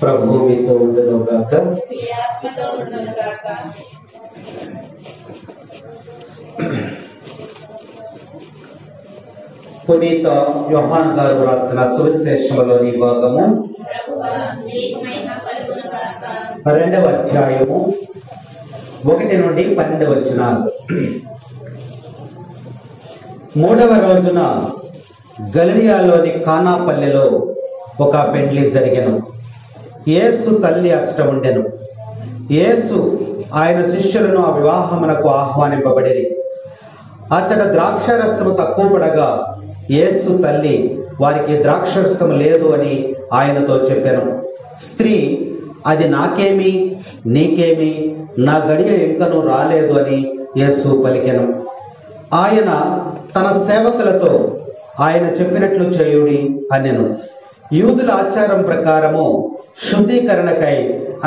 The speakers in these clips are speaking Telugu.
ప్రభు మీతో ఉండును గాక. పునీత యోహాన్ గారు రాసిన సువిశేషంలోని భాగము 2వ అధ్యాయము 1 నుండి 12 వచనాలు. 3వ రోజున గలిలయలోని కానా పల్లెలో ఒక పెండ్లి జరిగెను. యేసు తల్లి అచ్చట ఉండెను. యేసు ఆయన శిష్యులను ఆ వివాహమునకు ఆహ్వానింపబడిరి. అచ్చట ద్రాక్షరసము తక్కువ పడగా యేసు తల్లి వారికి ద్రాక్షరసం లేదు అని ఆయనతో చెప్పెను. స్త్రీ, అది నాకేమి, నీకేమి, నా గడియ ఇంకనూ రాలేదు అని యేసు పలికెను. ఆయన తన సేవకులతో ఆయన చెప్పినట్లు చేయుడి అనెను. యూదుల ఆచారం ప్రకారము శుద్ధీకరణకై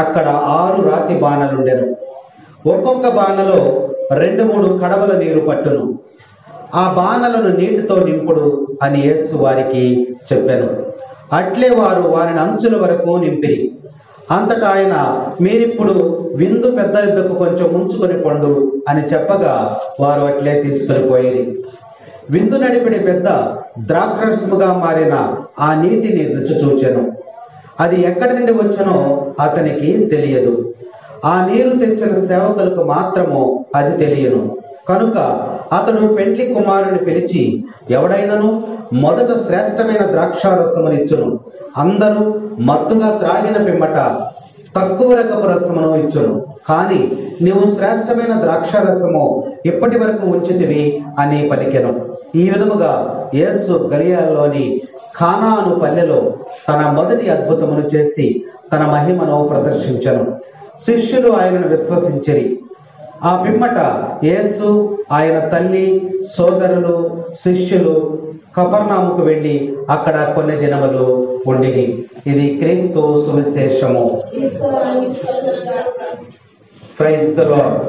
అక్కడ 6 రాతి బాణలుండెను. ఒక్కొక్క బాణలో 2-3 కడవల నీరు పట్టును. ఆ బాణలను నీటితో నింపుడు అని యేసు వారికి చెప్పాను. అట్లే వారు వారిని అంచుల వరకు నింపిరి. అంతటా ఆయన, మీరిప్పుడు విందు పెద్ద ఎద్దుకు కొంచెం ముంచుకొని పొండు అని చెప్పగా వారు అట్లే తీసుకుని పోయిరి. విందు నడిపిడి పెద్ద ద్రాక్షరసముగా మారిన ఆ నీటిని రుచి చూచెను. అది ఎక్కడి నుండి వచ్చనో అతనికి తెలియదు. ఆ నీరు తెచ్చిన సేవకులకు మాత్రము అది తెలియను. కనుక అతడు పెండ్లి కుమారుని పిలిచి, ఎవడైనను మొదట శ్రేష్టమైన ద్రాక్షారసమునిచ్చును, అందరూ మత్తుగా త్రాగిన పిమ్మట తక్కువ రకపు రసమును ఇచ్చును, కానీ నీవు శ్రేష్టమైన ద్రాక్షారసము ఇప్పటి వరకు ఉంచితివి అని పలికెను. ఈ విధముగా యేసు గలిలయలోని కానా అను పల్లెలో తన మొదటి అద్భుతమును చేసి తన మహిమను ప్రదర్శించెను. శిష్యులు ఆయనను విశ్వసించిరి. ఆ పిమ్మట యేసు, ఆయన తల్లి, సోదరులు, శిష్యులు కపెర్నహూముకు వెళ్ళి అక్కడ కొన్ని దినములు ఉండిరి. ఇది క్రీస్తు సువిశేషము. Praise the lord,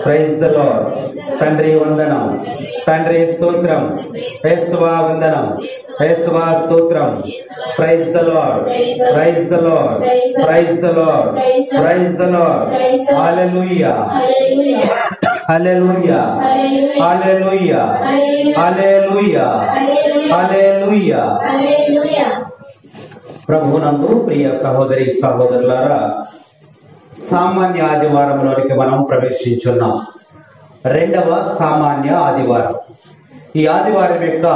praise the Lord. తండ్రి వందనం, తండ్రి స్తోత్రం, యేసువా వందనం, యేసువా స్తోత్రం. Praise the lord, praise the lord, praise the lord, praise the Lord. Hallelujah, hallelujah, hallelujah, hallelujah, hallelujah. ప్రభువునందు ప్రియ సహోదరి సహోదరులారా, సామాన్య ఆదివారంలోనికి మనం ప్రవేశించున్నాం. 2వ సామాన్య ఆదివారం. ఈ ఆదివారం యొక్క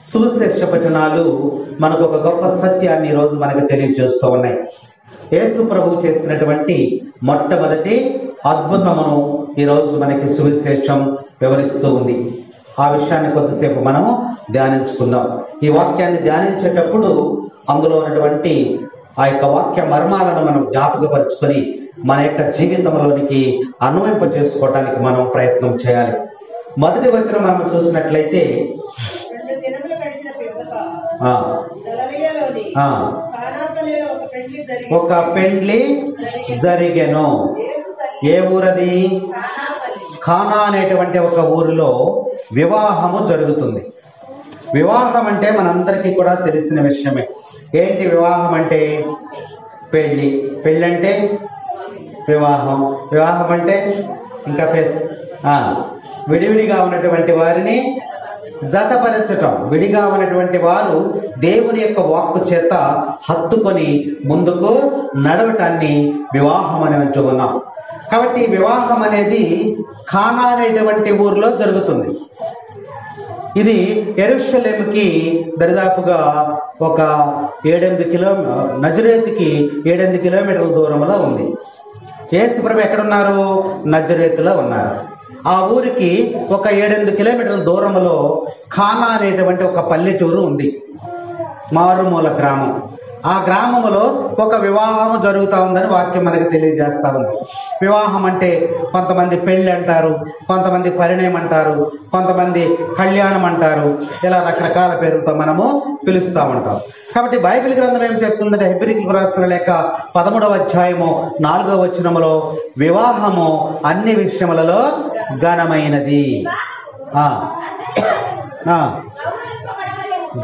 సువిశేష పఠనాలు మనకు ఒక గొప్ప సత్యాన్ని ఈరోజు మనకు తెలియజేస్తూ ఉన్నాయి. యేసు ప్రభు చేసినటువంటి మొట్టమొదటి అద్భుతమును ఈరోజు మనకి సువిశేషం వివరిస్తూ ఉంది. ఆ విషయాన్ని కొద్దిసేపు మనము ధ్యానించుకుందాం. ఈ వాక్యాన్ని ధ్యానించేటప్పుడు అందులో ఉన్నటువంటి ఆ యొక్క వాక్య మర్మాలను మనం జ్ఞాపకపరుచుకొని మన యొక్క జీవితంలోనికి అన్వయింప చేసుకోవడానికి మనం ప్రయత్నం చేయాలి. మొదటి వచనం మనం చూసినట్లయితే, ఒక పెండ్లి జరిగెను. ఏ ఊరది? కానా అనేటువంటి ఒక ఊరిలో వివాహము జరుగుతుంది. వివాహం అంటే మనందరికీ కూడా తెలిసిన విషయమే. ఏంటి వివాహం అంటే? పెళ్లి. పెళ్ళి అంటే వివాహం. వివాహం అంటే ఇంకా విడివిడిగా ఉన్నటువంటి వారిని జతపరచటం. విడిగా ఉన్నటువంటి వారు దేవుని యొక్క వాక్కు చేత హత్తుకొని ముందుకు నడవటాన్ని వివాహం అని అంటున్నాం. కాబట్టి వివాహం అనేది కానా అనేటువంటి ఊరిలో జరుగుతుంది. ఇది యెరూషలేముకి దరిదాపుగా ఒక 7-8 నజరేతుకి 7-8 కిలోమీటర్ల దూరంలో ఉంది. యేసు ప్రభు ఎక్కడున్నారు? నజరేతులో ఉన్నారు. ఆ ఊరికి ఒక 7-8 కిలోమీటర్ల దూరంలో కానా అనేటువంటి ఒక పల్లెటూరు ఉంది, మారుమూల గ్రామం. ఆ గ్రామంలో ఒక వివాహము జరుగుతూ ఉందని వాక్యం మనకు తెలియజేస్తా ఉంది. వివాహం అంటే కొంతమంది పెళ్లి అంటారు, కొంతమంది పరిణయం అంటారు, కొంతమంది కళ్యాణం అంటారు. ఇలా రకరకాల పేరుతో మనము పిలుస్తూ ఉంటాం. కాబట్టి బైబిల్ గ్రంథం ఏం చెప్తుందంటే, హెబ్రీయులకు రాసిన లేఖ 13వ అధ్యాయము 4వ వచనములో వివాహము అన్ని విషయములలో ఘనమైనది,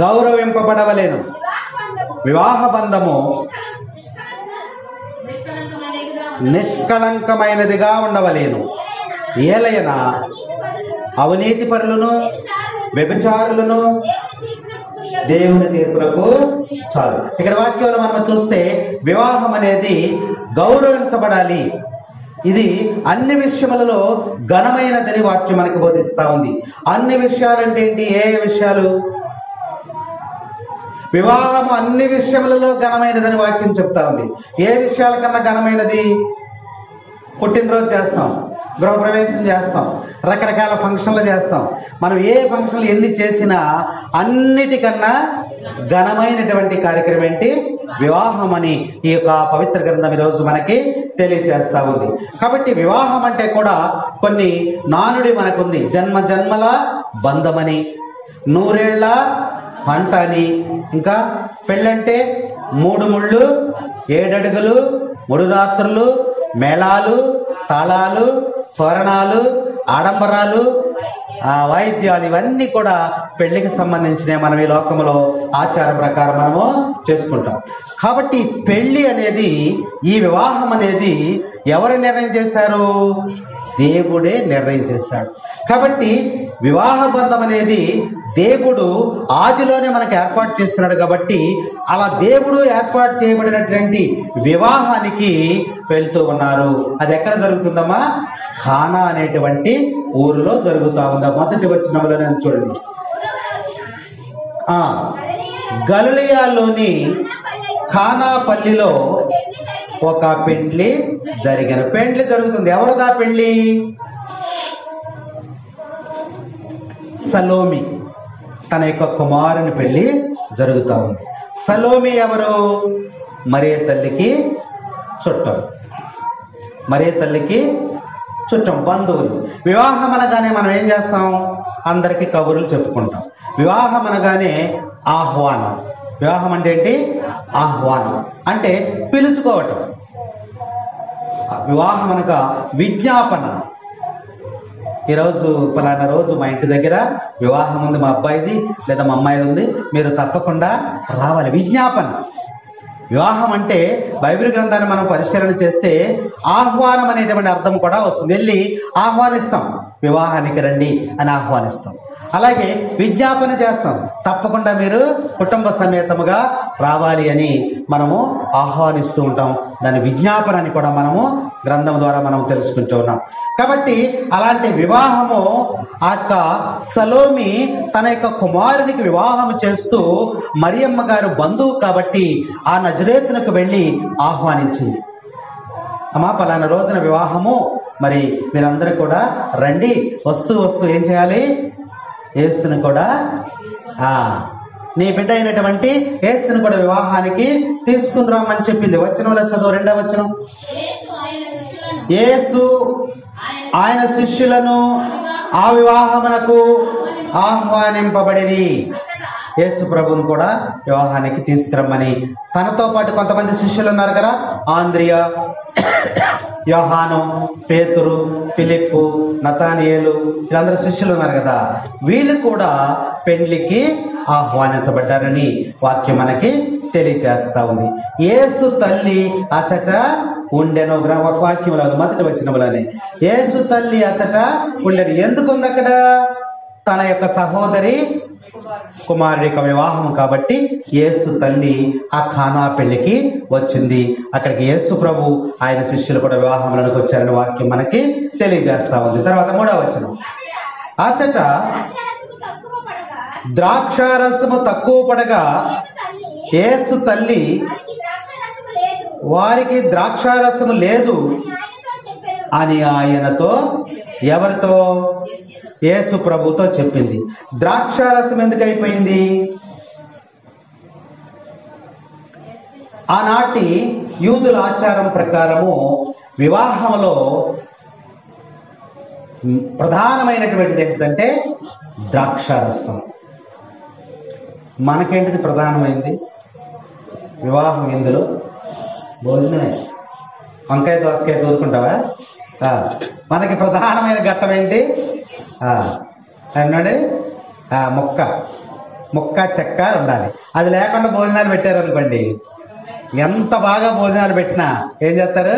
గౌరవింపబడవలేను. వివాహ బంధము నిష్కళంకమైనదిగా ఉండవలేను. ఏలయన అవినీతి పరులను వ్యభిచారులను దేవుని తీర్పులకు చాలు. ఇక్కడ వాక్యంలో మనం చూస్తే వివాహం అనేది గౌరవించబడాలి, ఇది అన్ని విషయములలో ఘనమైనదని వాక్యం మనకు బోధిస్తా ఉంది. అన్ని విషయాలంటే ఏంటి? ఏ విషయాలు? వివాహం అన్ని విషయములలో ఘనమైనదని వాక్యం చెప్తా ఉంది. ఏ విషయాల కన్నా ఘనమైనది? పుట్టినరోజు చేస్తాం, గృహప్రవేశం చేస్తాం, రకరకాల ఫంక్షన్లు చేస్తాం. మనం ఏ ఫంక్షన్లు ఎన్ని చేసినా అన్నిటికన్నా ఘనమైనటువంటి కార్యక్రమం ఏంటి? వివాహం అని ఈ యొక్క పవిత్ర గ్రంథం ఈరోజు మనకి తెలియజేస్తా ఉంది. కాబట్టి వివాహం అంటే కూడా కొన్ని నానుడి మనకుంది. జన్మ జన్మల బంధమని, నూరేళ్ల పంట అని, ఇంకా పెళ్ళంటే 3 ముళ్ళు 7 అడుగులు 3 రాత్రులు, మేళాలు, తాళాలు, తోరణాలు, ఆడంబరాలు, వాయిద్యాలు, ఇవన్నీ కూడా పెళ్లికి సంబంధించినవి. మనం ఈ లోకంలో ఆచారం ప్రకారం మనము చేసుకుంటాం. కాబట్టి పెళ్లి అనేది, ఈ వివాహం అనేది ఎవరు నిర్ణయం చేశారు? దేవుడే నిర్ణయం చేశాడు. కాబట్టి వివాహ బంధం అనేది దేవుడు ఆదిలోనే మనకు ఏర్పాటు చేస్తున్నాడు. కాబట్టి అలా దేవుడు ఏర్పాటు చేయబడినటువంటి వివాహానికి వెళ్తూ ఉన్నారు. అది ఎక్కడ జరుగుతుందమ్మా? కానా అనేటువంటి ఊరిలో జరుగుతా ఉందా? మొదటి వచనంలో నేను చూడండి, గలిలయలోని కానాపల్లిలో ఒక పెండ్లి జరిగిన. పెండ్లి జరుగుతుంది. ఎవరిదా పెళ్లి? సలోమి తన యొక్క కుమారుని పెళ్లి జరుగుతా ఉంది. సలోమి ఎవరు? మరియ తల్లికి చుట్టం. మరియ తల్లికి చుట్టం, బంధువులు. వివాహం అనగానే మనం ఏం చేస్తాం? అందరికీ కబుర్లు చెప్పుకుంటాం. వివాహం అనగానే ఆహ్వానం. వివాహం అంటే ఏంటి? ఆహ్వానం అంటే పిలుచుకోవటం. వివాహం అనగా విజ్ఞాపన. ఈరోజు పలానా రోజు మా ఇంటి దగ్గర వివాహం ఉంది, మా అబ్బాయిది లేదా మా అమ్మాయిది ఉంది, మీరు తప్పకుండా రావాలి. విజ్ఞాపన. వివాహం అంటే బైబిల్ గ్రంథాన్ని మనం పరిశీలన చేస్తే ఆహ్వానం అనేటువంటి అర్థం కూడా వస్తుంది. వెళ్ళి ఆహ్వానిస్తాం, వివాహానికి రండి అని ఆహ్వానిస్తాం. అలాగే విజ్ఞాపన చేస్తాం, తప్పకుండా మీరు కుటుంబ సమేతముగా రావాలి అని మనము ఆహ్వానిస్తూ ఉంటాం. దాని విజ్ఞాపన అని కూడా మనము గ్రంథం ద్వారా మనం తెలుసుకుంటూ ఉన్నాం. కాబట్టి అలాంటి వివాహము ఆ యొక్క సలోమి తన యొక్క కుమారునికి వివాహం చేస్తూ మరియమ్మ గారు బంధువు కాబట్టి ఆ నజరేతునకు వెళ్ళి ఆహ్వానించింది. అమ్మా పలానా రోజున వివాహము, మరి మీరందరూ కూడా రండి. వస్తూ ఏం చేయాలి? యేసుని కూడా, నీ బిడ్డ అయినటువంటి యేసుని కూడా వివాహానికి తీసుకుని రమ్మని చెప్పింది. వచనంలో చదువు, 2వ వచనం. యేసు ఆయన శిష్యులను ఆ వివాహమునకు ఆహ్వానింపబడిరి. యేసు ప్రభువును కూడా వివాహానికి తీసుకురమ్మని, తనతో పాటు కొంతమంది శిష్యులు ఉన్నారు కదా, ఆంద్రియ, యోహాను, పేతురు, ఫిలిప్పు, నతానియేలు, వీళ్ళందరూ శిష్యులు ఉన్నారు కదా, వీళ్ళు కూడా పెండ్లికి ఆహ్వానించబడ్డారని వాక్యం మనకి తెలియజేస్తా ఉంది. యేసు తల్లి అచట ఉండెను. వాక్యంలో మొదటి వచనంలోనే యేసు తల్లి అచట ఉండెను. ఎందుకుంది అక్కడ? తన యొక్క సహోదరి కుమారుడి యొక్క వివాహం కాబట్టి యేసు తల్లి ఆ కానా పెళ్లికి వచ్చింది. అక్కడికి యేసు ప్రభు ఆయన శిష్యులు కూడా వివాహంలోకి వచ్చారని వాక్యం మనకి తెలియజేస్తా ఉంది. తర్వాత 3వ వచనం. అచట ద్రాక్షారసము తక్కువ పడగా యేసు తల్లి వారికి ద్రాక్షారసము లేదు అని ఆయనతో, ఎవరితో? యేసు ప్రభుతో చెప్పింది. ద్రాక్షారసం ఎందుకు అయిపోయింది? ఆనాటి యూదుల ఆచారం ప్రకారము వివాహంలో ప్రధానమైనటువంటిది ఏంటంటే ద్రాక్షారసం. మనకేంటిది ప్రధానమైంది? వివాహం ఇందులో భోజనమే. వంకాయ దోసకాయ కోరుకుంటావా? మనకి ప్రధానమైన ఘట్టం ఏంటి? అన్నాడు ముక్క చెక్క ఉండాలి. అది లేకుండా భోజనాలు పెట్టారు అనుకోండి, ఎంత బాగా భోజనాలు పెట్టినా ఏం చేస్తారు?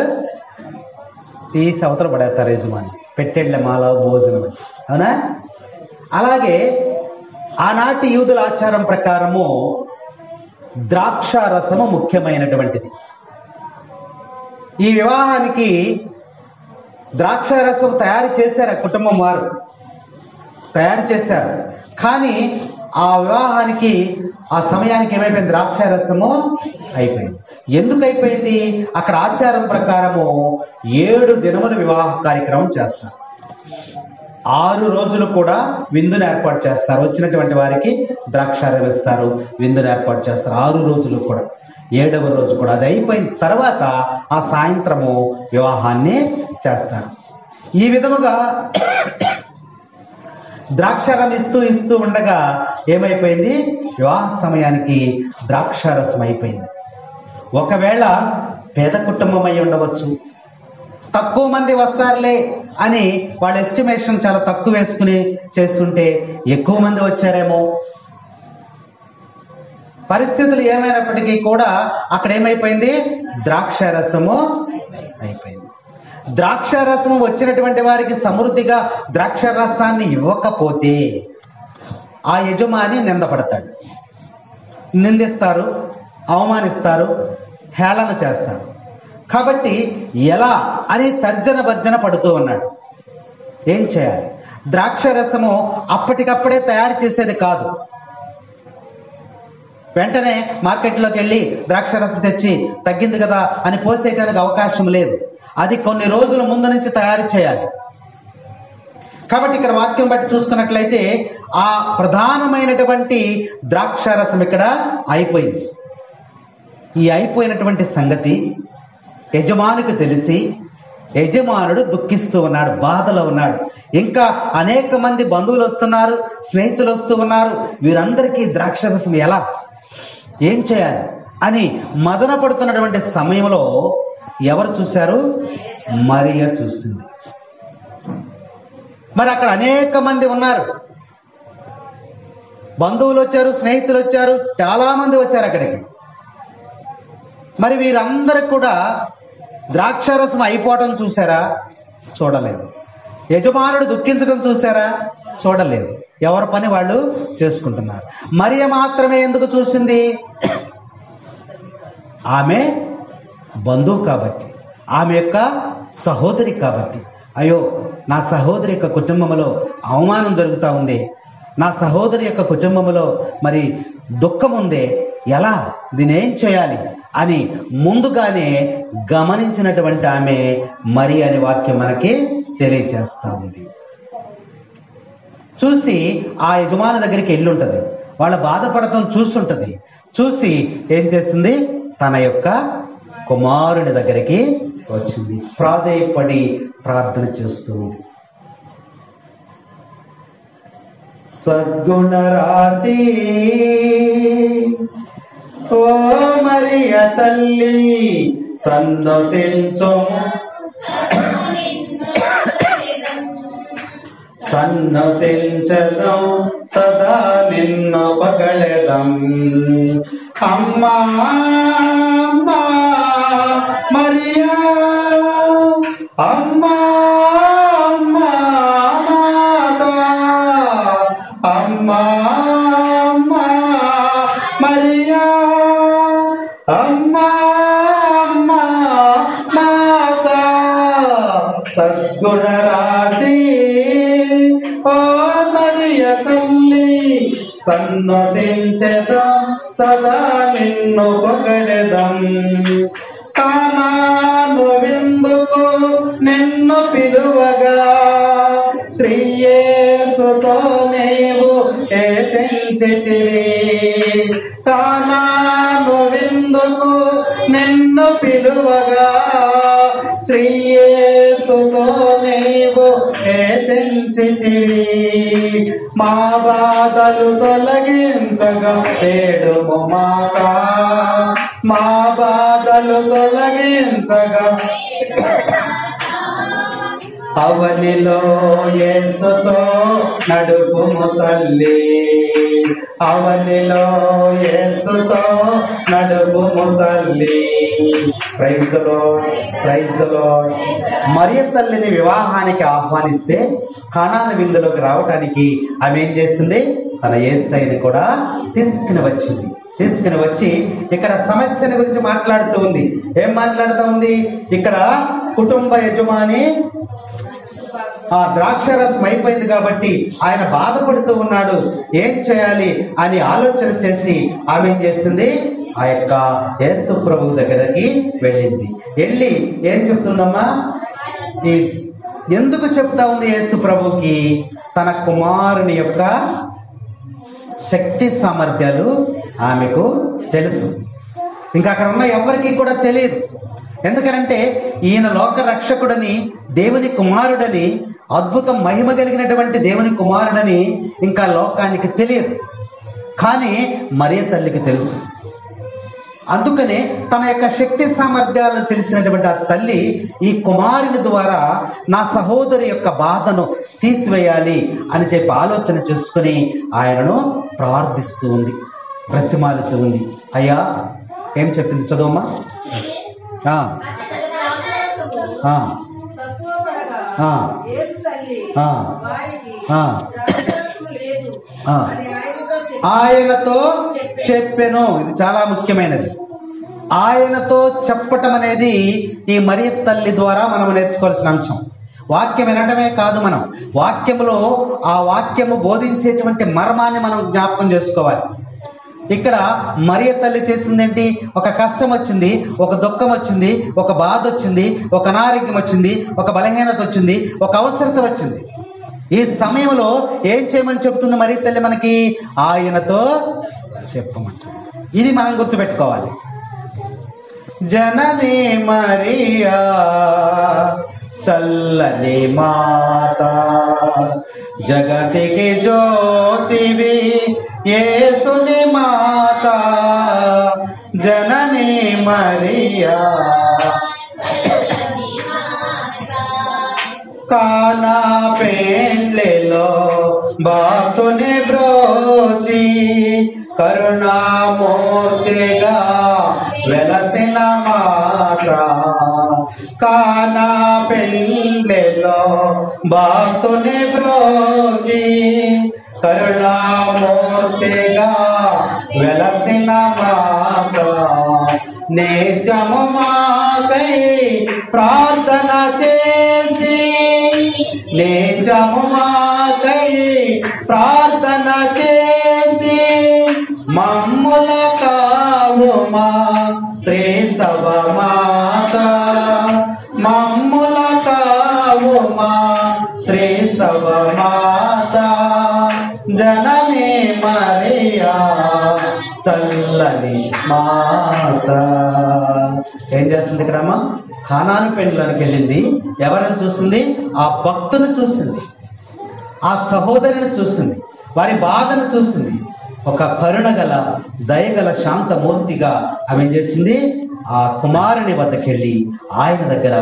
తీసి అవతల పడేస్తారు యజమాని, పెట్టేళ్ళ మాల భోజనం. అవునా? అలాగే ఆనాటి యూదుల ఆచారం ప్రకారము ద్రాక్ష రసము ముఖ్యమైనటువంటిది. ఈ వివాహానికి ద్రాక్ష రసం తయారు చేశారు, కుటుంబం వారు తయారు చేశారు. కానీ ఆ వివాహానికి ఆ సమయానికి ఏమైపోయింది? ద్రాక్ష రసము అయిపోయింది. ఎందుకు అయిపోయింది? అక్కడ ఆచారం ప్రకారము 7 దినముల వివాహ కార్యక్రమం చేస్తారు. 6 రోజులు కూడా విందును ఏర్పాటు చేస్తారు. వచ్చినటువంటి వారికి ద్రాక్షారసం ఇస్తారు, విందును ఏర్పాటు చేస్తారు 6 రోజులు కూడా. 7వ రోజు కూడా అది అయిపోయిన తర్వాత ఆ సాయంత్రము వివాహాన్ని చేస్తారు. ఈ విధముగా ద్రాక్షారం ఇస్తూ ఉండగా ఏమైపోయింది? వివాహ సమయానికి ద్రాక్షారసం అయిపోయింది. ఒకవేళ పేద కుటుంబం అయి ఉండవచ్చు, తక్కువ మంది వస్తారులే అని వాళ్ళ ఎస్టిమేషన్ చాలా తక్కువ వేసుకుని చేస్తుంటే ఎక్కువ మంది వచ్చారేమో. పరిస్థితులు ఏమైనప్పటికీ కూడా అక్కడ ఏమైపోయింది? ద్రాక్షారసము అయిపోయింది. ద్రాక్షారసము వచ్చినటువంటి వారికి సమృద్ధిగా ద్రాక్షారసాన్ని ఇవ్వకపోతే ఆ యజమాని నిందపడతాడు, నిందిస్తారు, అవమానిస్తారు, హేళన చేస్తారు. కాబట్టి ఎలా అని తర్జన భర్జన పడుతూ ఉన్నాడు. ఏం చేయాలి? ద్రాక్షారసము అప్పటికప్పుడే తయారు చేసేది కాదు. వెంటనే మార్కెట్లోకి వెళ్ళి ద్రాక్షారసం తెచ్చి తగ్గింది కదా అని పోసేయడానికి అవకాశం లేదు. అది కొన్ని రోజుల ముందు నుంచి తయారు చేయాలి. కాబట్టి ఇక్కడ వాక్యం బట్టి చూసుకున్నట్లయితే ఆ ప్రధానమైనటువంటి ద్రాక్షారసం ఇక్కడ అయిపోయింది. ఈ అయిపోయినటువంటి సంగతి యజమానికి తెలిసి యజమానుడు దుఃఖిస్తూ ఉన్నాడు, బాధలో ఉన్నాడు. ఇంకా అనేక మంది బంధువులు వస్తున్నారు, స్నేహితులు వస్తూ ఉన్నారు. వీరందరికీ ద్రాక్షారసం ఎలా, ఏం చేయాలి అని మదన పడుతున్నటువంటి సమయంలో ఎవరు చూశారు? మరియ చూసింది. మరి అక్కడ అనేక మంది ఉన్నారు, బంధువులు వచ్చారు, స్నేహితులు వచ్చారు, చాలా మంది వచ్చారు అక్కడికి. మరి వీరందరికి కూడా ద్రాక్షారసం అయిపోవటం చూసారా? చూడలేదు. యజమానుడు దుఃఖించడం చూసారా? చూడలేదు. ఎవరి పని వాళ్ళు చేసుకుంటున్నారు. మరియ మాత్రమే ఎందుకు చూసింది? ఆమె బంధువు కాబట్టి, ఆమె యొక్క సహోదరి కాబట్టి. అయ్యో, నా సహోదరి యొక్క కుటుంబంలో అవమానం జరుగుతూ ఉంది, నా సహోదరి యొక్క కుటుంబంలో మరి దుఃఖం ఉంది, ఎలా, దీన్ని ఏం చేయాలి అని ముందుగానే గమనించినటువంటి ఆమె మరి అనే వాక్యం మనకి తెలియజేస్తూ ఉంది. చూసి ఆ యజమాని దగ్గరికి వెళ్ళి ఉంటుంది, వాళ్ళ బాధపడటం చూస్తుంటుంది. చూసి ఏం చేసింది? తన యొక్క కుమారుని దగ్గరికి వచ్చింది, ప్రాధేయపడి ప్రార్థన చేస్తుంది. సద్గుణ రాశి ఓ మరియ తల్లి సన్నతించుము, సన్నతించదం సదా నిన్ను పగళెదం. అమ్మా అమ్మా మరియా, అమ్మా అమ్మా మాతా, అమ్మా అమ్మా మరియా, అమ్మా అమ్మా మాతా. సద్గుణ రాశి ఓ మరియ తల్లి సన్నతించెదం సదా నిన్ను పొగడెదం. కానాను విందుకు నిన్ను పిలువగా శ్రీయేసుతో నీవు చేతించితివి. కానాను విందుకు నిన్ను పిలువగా శ్రీయేసుతో నీవు చేతించితివి. మా బాధలు తొలగించగా వేడుము మాతా, మా బాధలు తొలగించగా అవనిలో యేసుతో నడుపుము తల్లి, అవనిలో యేసుతో నడుపుము స్వాగతము తల్లి. Praise the lord, praise the Lord. మరియ తల్లిని వివాహానికి ఆహ్వానిస్తే కానాను విందులోకి రావటానికి ఆమె ఏం చేస్తుంది? తన యేసయ్యని కూడా తీసుకుని వచ్చి ఇక్కడ సమస్యని గురించి మాట్లాడుతూ ఉంది. ఏం మాట్లాడుతూ ఉంది? ఇక్కడ కుటుంబ యజమాని ఆ ద్రాక్షరసం అయిపోయింది కాబట్టి ఆయన బాధపడుతూ ఉన్నాడు, ఏం చేయాలి అని ఆలోచన చేసి ఆమె ఏం చేస్తుంది? ఆ యొక్క యేసు ప్రభు దగ్గరికి వెళ్ళి ఏం చెప్తుందమ్మా? ఎందుకు చెప్తా ఉంది యేసు ప్రభుకి? తన కుమారుని యొక్క శక్తి సామర్థ్యాలు ఆమెకు తెలుసు. ఇంకా అక్కడ ఉన్న ఎవరికి కూడా తెలియదు. ఎందుకనంటే ఈయన లోక రక్షకుడని, దేవుని కుమారుడని, అద్భుతం మహిమ కలిగినటువంటి దేవుని కుమారుడని ఇంకా లోకానికి తెలియదు. కానీ మరియ తల్లికి తెలుసు. అందుకనే తన యొక్క శక్తి సామర్థ్యాలను తెలిసినటువంటి ఆ తల్లి ఈ కుమారుని ద్వారా నా సహోదరి యొక్క బాధను తీసివేయాలి అని చెప్పి ఆలోచన చేసుకుని ఆయనను ప్రార్థిస్తూ ఉంది, బ్రతిమాలుతూ ఉంది. అయ్యా ఏం చెప్పింది? చదువమ్మా. ఆయనతో చెప్పెను. ఇది చాలా ముఖ్యమైనది. ఆయనతో చెప్పటం అనేది ఈ మరియ తల్లి ద్వారా మనం నేర్చుకోవాల్సిన అంశం. వాక్యం వినటమే కాదు, మనం వాక్యములో ఆ వాక్యము బోధించేటువంటి మర్మాన్ని మనం జ్ఞాపకం చేసుకోవాలి. ఇక్కడ మరియ తల్లి చేసిందేంటి? ఒక కష్టం వచ్చింది, ఒక దుఃఖం వచ్చింది, ఒక బాధ వచ్చింది, ఒక అనారోగ్యం వచ్చింది, ఒక బలహీనత వచ్చింది, ఒక అవసరత వచ్చింది. ఈ సమయంలో ఏం చేయమని చెప్తుంది మరియ తల్లి మనకి? ఆయనతో చెప్పమంటుంది. ఇది మనం గుర్తుపెట్టుకోవాలి. జననీ మరియా చల్లని మాత, జగతికి జ్యోతివి యేసుని మాత. జననీ మరియా కానా పెండ్లిలో భక్తుని బ్రోచి కరుణామూర్తిగా వెలసిన మాత. కానా పెండ్లిలో భక్తుని బ్రోచి కరుణామూర్తిగా వెలసిన మాత. నిజము మాకై ప్రార్థన చేసి, నిజము మాకై ప్రార్థన చేసి మమ్ముల కావుమా శ్రీ సభ మాత. మమ్ముల కావుమా శ్రీ సభ మాత. జననీ మరియా చల్లని మాత. ఏం చేస్తుంది ఇక్కడ అమ్మ? కానాను పెండ్లోనికి వెళ్ళింది. ఎవరిని చూస్తుంది? ఆ భక్తుని చూసింది, ఆ సహోదరిని చూసింది, వారి బాధను చూసింది. ఒక కరుణ గల, దయగల, శాంతమూర్తిగా ఆమె ఏం చేసింది? ఆ కుమారుని వద్దకు వెళ్ళి ఆయన దగ్గర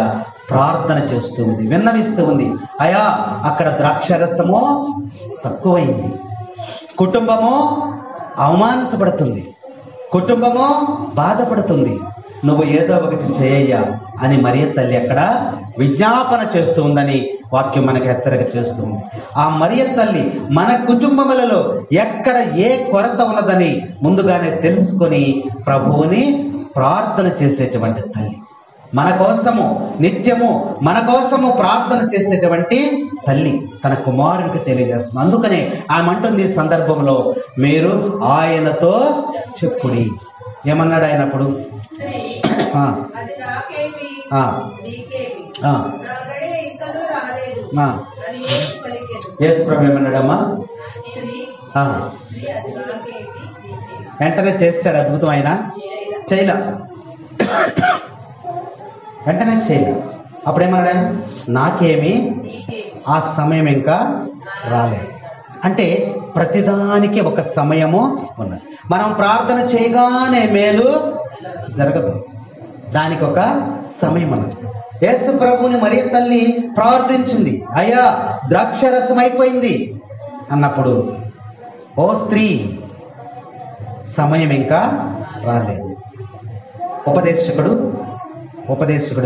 ప్రార్థన చేస్తూ ఉంది, విన్నవిస్తూ ఉంది. అయా అక్కడ ద్రాక్షరసము తక్కువైంది, కుటుంబము అవమానించబడుతుంది, కుటుంబము బాధపడుతుంది, నువ్వు ఏదో ఒకటి చేయ అని మరియ తల్లి అక్కడ విజ్ఞాపన చేస్తూ ఉందని వాక్యం మనకి హెచ్చరిక చేస్తుంది. ఆ మరియ తల్లి మన కుటుంబములలో ఎక్కడ ఏ కొరత ఉన్నదని ముందుగానే తెలుసుకొని ప్రభువుని ప్రార్థన చేసేటువంటి తల్లి, మన కోసము నిత్యము మన కోసము ప్రార్థన చేసేటువంటి తల్లి తన కుమారునికి తెలియజేస్తుంది. అందుకనే ఆమె అంటుంది ఈ సందర్భంలో, మీరు ఆయనతో చెప్పుడి. ఏమన్నాడు ఆయన అప్పుడు? యేసు ప్రభు ఏమన్నాడమ్మా? వెంటనే చేస్తాడు అద్భుతం. ఆయన చేయలే, వెంటనే చేయలే. అప్పుడేమన్నాడు ఆయన? నాకేమి, ఆ సమయం ఇంకా రాలేదు. అంటే ప్రతిదానికి ఒక సమయము ఉన్నది. మనం ప్రార్థన చేయగానే మేలు జరగదు, దానికి ఒక సమయం ఉన్నది. యేసు ప్రభువుని మరియ తల్లి ప్రార్థించింది, అయ్యా ద్రాక్షరసం అయిపోయింది అన్నప్పుడు, ఓ స్త్రీ సమయం ఇంకా రాలేదు. ఉపదేశకుడు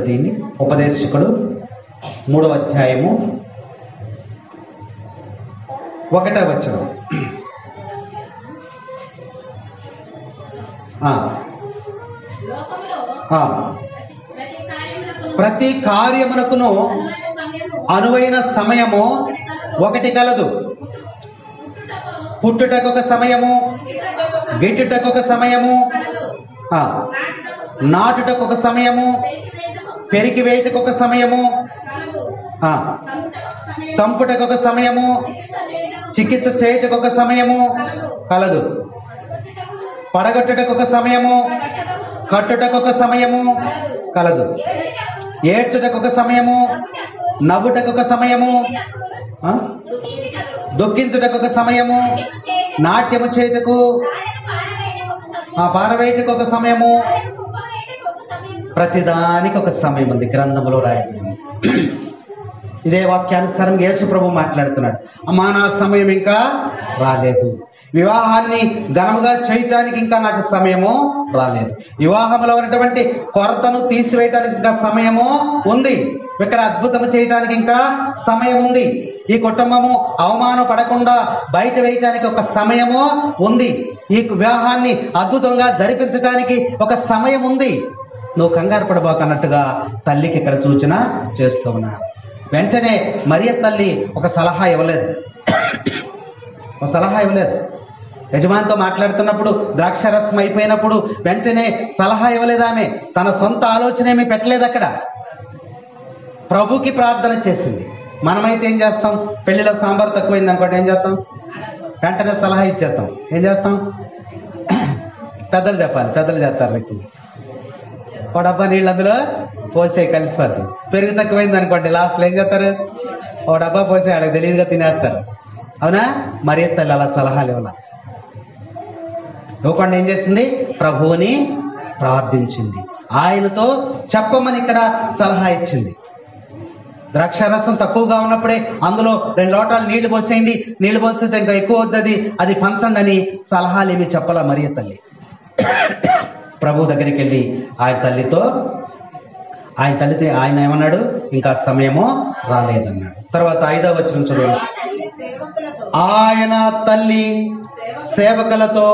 దీన్ని ఉపదేశకుడు 3వ అధ్యాయము 1వ వచనం. ప్రతి కార్యమునకును అనువైన సమయము ఒకటి కలదు. పుట్టుటకు ఒక సమయము, గిట్టుటకు ఒక సమయము, నాటుటకు ఒక సమయము, పెరికి వేయుటకు ఒక సమయము, చంపుటకు ఒక సమయము, చికిత్స చేయుటకు ఒక సమయము కలదు. పడగొట్టుటకు ఒక సమయము, కట్టుటకు ఒక సమయము కలదు. ఏడ్చుటకు ఒక సమయము, నవ్వుటకు ఒక సమయము, దుఃఖించుటకు ఒక సమయము, నాట్యము చేయుటకు, పారవేయుటకు ఒక సమయము, ప్రతిదానికి ఒక సమయం ఉంది గ్రంథంలో రాయబడింది. ఇదే వాక్యానుసారం యేసు ప్రభు మాట్లాడుతున్నాడు. అమ్మా, నా సమయం ఇంకా రాలేదు, వివాహాన్ని ఘనముగా చేయటానికి ఇంకా నాకు సమయము రాలేదు, వివాహంలో ఉన్నటువంటి కొరతను తీసివేయటానికి ఇంకా సమయము ఉంది, ఇక్కడ అద్భుతము చేయటానికి ఇంకా సమయం ఉంది, ఈ కుటుంబము అవమానపడకుండా బయట వేయటానికి ఒక సమయము ఉంది, ఈ వివాహాన్ని అద్భుతంగా జరిపించడానికి ఒక సమయం ఉంది. నువ్వు కంగారు పడబోకన్నట్టుగా తల్లికి ఇక్కడ సూచన చేస్తూ ఉన్నా. వెంటనే మరియ తల్లి ఒక సలహా ఇవ్వలేదు. యజమానితో మాట్లాడుతున్నప్పుడు ద్రాక్షరసం అయిపోయినప్పుడు వెంటనే సలహా ఇవ్వలేదు. ఆమె తన సొంత ఆలోచన ఏమీ పెట్టలేదు. అక్కడ ప్రభుకి ప్రార్థన చేసింది. మనమైతే ఏం చేస్తాం? పెళ్లిలో సాంబార్ తక్కువైంది అనుకోండి, ఏం చేస్తాం? వెంటనే సలహా ఇచ్చేస్తాం. ఏం చేస్తాం? పెద్దలు చెప్పాలి, పెద్దలు చేస్తారు. వ్యక్తులు ఒక డబ్బా నీళ్ళు అందులో పోసే కలిసిపోతుంది. పెరుగు తక్కువైంది అనుకోండి, లాస్ట్లో ఏం చేస్తారు? ఒక డబ్బా పోసే వాళ్ళకి తెలియదుగా తినేస్తారు. అవునా? మరి తల్లి అలా సలహాలు ఇవ్వకుండా ఏం చేసింది? ప్రభువుని ప్రార్థించింది. ఆయనతో చెప్పమని ఇక్కడ సలహా ఇచ్చింది. ద్రాక్షారసం తక్కువగా ఉన్నప్పుడే అందులో 2 లోటాలు నీళ్లు పోసేయండి, నీళ్లు పోస్తే ఇంకా ఎక్కువ వద్దు, అది పంచండి అని సలహాలు ఏమి చెప్పాలా మరియ తల్లి. ప్రభు దగ్గరికి వెళ్ళి ఆయన తల్లితో ఆయన ఏమన్నాడు? ఇంకా సమయము రాలేదన్నాడు. తర్వాత 5వ వచనం చూడండి. ఆయన తల్లి సేవకులతో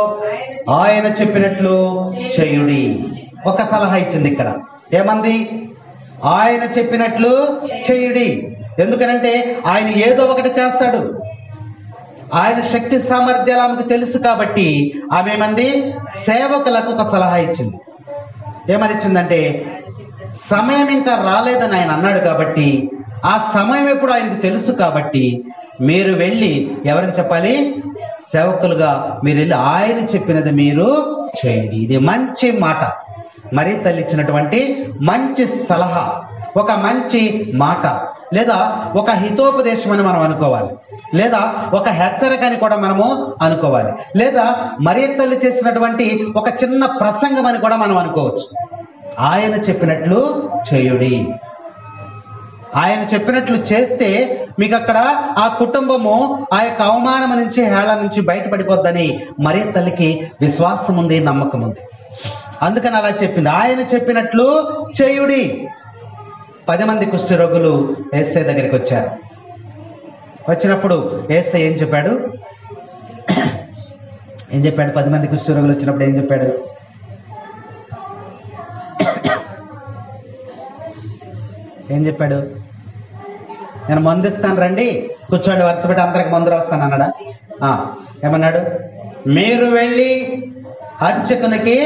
ఆయన చెప్పినట్లు చేయుడి. ఒక సలహా ఇచ్చింది ఇక్కడ. ఏమంది? ఆయన చెప్పినట్లు చేయుడి. ఎందుకనంటే ఆయన ఏదో ఒకటి చేస్తాడు. ఆయన శక్తి సామర్థ్యాలు ఆమెకు తెలుసు కాబట్టి ఆమె ఏమంది? సేవకులకు ఒక సలహా ఇచ్చింది. ఏమనిచ్చిందంటే, సమయం ఇంకా రాలేదని ఆయన అన్నాడు కాబట్టి, ఆ సమయం ఎప్పుడు ఆయనకు తెలుసు కాబట్టి మీరు వెళ్ళి ఎవరికి చెప్పాలి? సేవకులుగా మీరు వెళ్ళి ఆయన చెప్పినది మీరు చేయండి. ఇది మంచి మాట. మరి తల్లి ఇచ్చినటువంటి మంచి సలహా, ఒక మంచి మాట, లేదా ఒక హితోపదేశం అని మనం అనుకోవాలి, లేదా ఒక హెచ్చరిక అని కూడా మనము అనుకోవాలి, లేదా మరియ తల్లి చేసినటువంటి ఒక చిన్న ప్రసంగం అని కూడా మనం అనుకోవచ్చు. ఆయన చెప్పినట్లు చేయుడి. ఆయన చెప్పినట్లు చేస్తే మీకు అక్కడ ఆ కుటుంబము ఆ యొక్క అవమానం నుంచి, హేళన నుంచి బయటపడిపోద్దని మరియ తల్లికి విశ్వాసం ఉంది, నమ్మకం ఉంది. అందుకని అలా చెప్పింది. ఆయన చెప్పినట్లు చేయుడి. 10 మంది కుష్ఠరోగులు యేసయ్య దగ్గరికి వచ్చారు. వచ్చినప్పుడు యేసయ్య ఏం చెప్పాడు? 10 మంది కుష్ఠరోగులు వచ్చినప్పుడు ఏం చెప్పాడు? నేను మందు ఇస్తాను, రండి కూర్చోండి, వరుస పెట్టి అందరికి మందులు వస్తాను అన్నాడా? ఏమన్నాడు? మీరు వెళ్ళి అర్చకునికి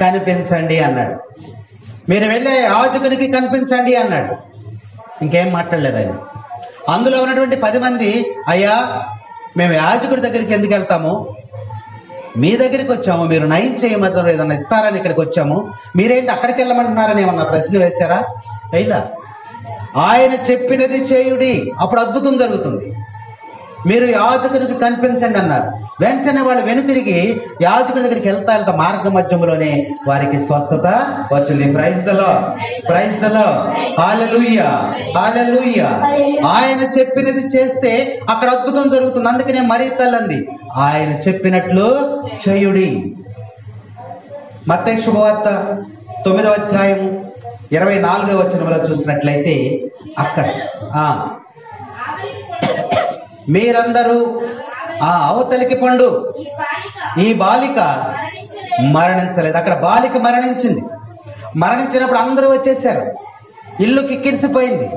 కనిపించండి అన్నాడు. మీరు వెళ్ళే యాజకునికి కనిపించండి అన్నాడు. ఇంకేం మాట్లాడలేదు ఆయన. అందులో ఉన్నటువంటి 10 మంది, అయ్యా మేము యాజకుడి దగ్గరికి ఎందుకు వెళ్తాము? మీ దగ్గరికి వచ్చాము, మీరు నయం చేయమని ఏదన్నా ఇస్తారని ఇక్కడికి వచ్చాము, మీరేంటి అక్కడికి వెళ్ళమంటున్నారని ఏమన్నా ప్రశ్న వేశారా? అయినా ఆయన చెప్పినది చేయుడి, అప్పుడు అద్భుతం జరుగుతుంది. మీరు యాజకుడికి కనిపించండి అన్నారు. వెంటనే వాళ్ళు వెనుతిరిగి యాజకుడి దగ్గరికి వెళ్తా మార్గ మధ్యంలోనే వారికి స్వస్థత వచ్చింది. Praise the lord, praise the Lord, hallelujah, hallelujah. ఆయన చెప్పినది చేస్తే అక్కడ అద్భుతం జరుగుతుంది. అందుకనే మరియ తల్లి అంది, ఆయన చెప్పినట్లు చేయుడి. మత్తయి శుభవార్త 9వ అధ్యాయము 24వ వచనంలో చూసినట్లయితే అక్కడ మీరందరూ అవతలికి పండు, ఈ బాలిక మరణించలేదు. అక్కడ బాలిక మరణించింది. మరణించినప్పుడు అందరూ వచ్చేసారు. ఇల్లు కిక్కిరిసిపోయింది.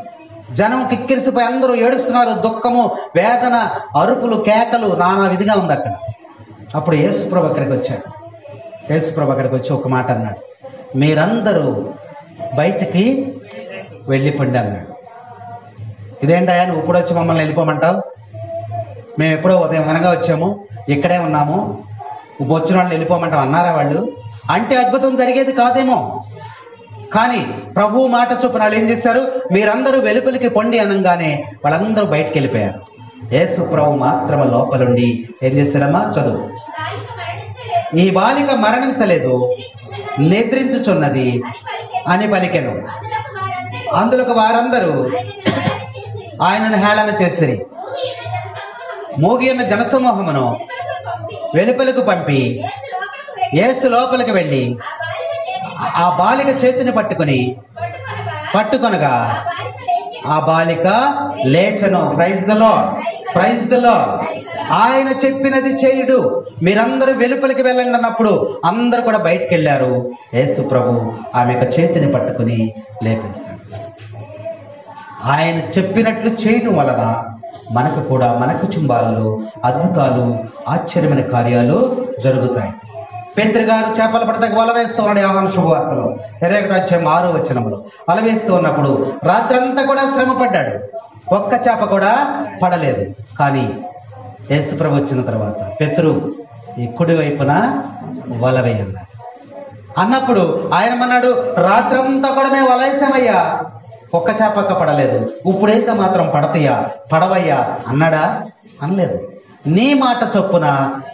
జనం కిక్కిరిసిపోయి అందరూ ఏడుస్తున్నారు. దుఃఖము, వేదన, అరుపులు, కేకలు నానా విధిగా ఉంది అక్కడ. అప్పుడు యేసుప్రభు అక్కడికి వచ్చాడు. యేసుప్రభు అక్కడికి వచ్చి ఒక మాట అన్నాడు, మీరందరూ బయటికి వెళ్ళిపోండి అన్నాడు. ఇదేంటయ్యా నువ్వు ఇప్పుడు వచ్చి మమ్మల్ని వెళ్ళిపోమంటావు? మేము ఎప్పుడో ఉదయం అనగా వచ్చాము, ఇక్కడే ఉన్నాము, వచ్చిన వాళ్ళని వెళ్ళిపోమంటాం అన్నారా వాళ్ళు? అంటే అద్భుతం జరిగేది కాదేమో. కానీ ప్రభు మాట చొప్పున వాళ్ళు ఏం చేశారు? మీరందరూ వెలుపలికి పొండి అనగానే వాళ్ళందరూ బయటికి వెళ్ళిపోయారు. యేసు ప్రభు మాత్రం లోపలుండి ఏం చేశాడమ్మా? చదువు. ఈ బాలిక మరణించలేదు, నిద్రించుచున్నది అని పలికెను. అందులోకి వారందరూ ఆయనను హేళన చేసిరి. మోగి ఉన్న జనసమూహమును వెలుపలకు పంపి యేసు లోపలికి వెళ్ళి ఆ బాలిక చేతిని పట్టుకొనగా ఆ బాలిక లేచెను. Praise the lord, praise the lord. ఆయన చెప్పినది చేయుడు, మీరందరూ వెలుపలికి వెళ్ళండి అన్నప్పుడు అందరూ కూడా బయటికి వెళ్ళారు. యేసు ప్రభు ఆమె యొక్క చేతిని పట్టుకుని లేపేశాడు. ఆయన చెప్పినట్లు చేయడం వలన మనకు కూడా మన కుటుంబాలలో అద్భుతాలు, ఆశ్చర్యమైన కార్యాలు జరుగుతాయి. పేతురు గారు చేపల పడతకు వల వేస్తూ ఉన్నాడు. యోహాను శుభవార్తలో 21వ అధ్యాయం 6వ వచనంలో వల వేస్తూ ఉన్నప్పుడు రాత్రంతా కూడా శ్రమ పడ్డాడు. ఒక్క చేప కూడా పడలేదు. కానీ యేసుప్రభు వచ్చిన తర్వాత పేతురు ఈ కుడి వైపున వల వేయన్నాడు. అన్నప్పుడు ఆయన అన్నాడు, రాత్రంతా కూడా మేము వల వేసామయ్యా, ఒక్క చేపక్క పడలేదు, ఇప్పుడైతే మాత్రం పడవయ్యా అన్నాడా? అనలేదు. నీ మాట చొప్పున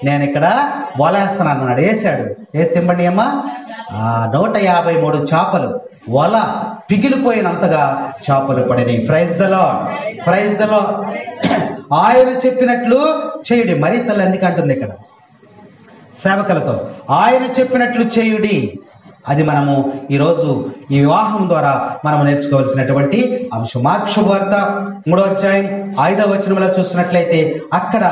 నేను ఇక్కడ వలేస్తాను అన్నాడు. వేసాడు. వేస్తే ఇవ్వండి అమ్మా 153 చేపలు, వల పిగిలిపోయినంతగా చేపలు పడినాయి. Praise the lord, praise the lord. ఆయన చెప్పినట్లు చేయుడి. మరి తల్లి ఎందుకంటుంది ఇక్కడ సేవకులతో, ఆయన చెప్పినట్లు చేయుడి. అది మనము ఈరోజు ఈ వివాహం ద్వారా మనము నేర్చుకోవాల్సినటువంటి అంశం. మార్కు శుభవార్త 3వ అధ్యాయం 5వ వచనంలో చూసినట్లయితే అక్కడ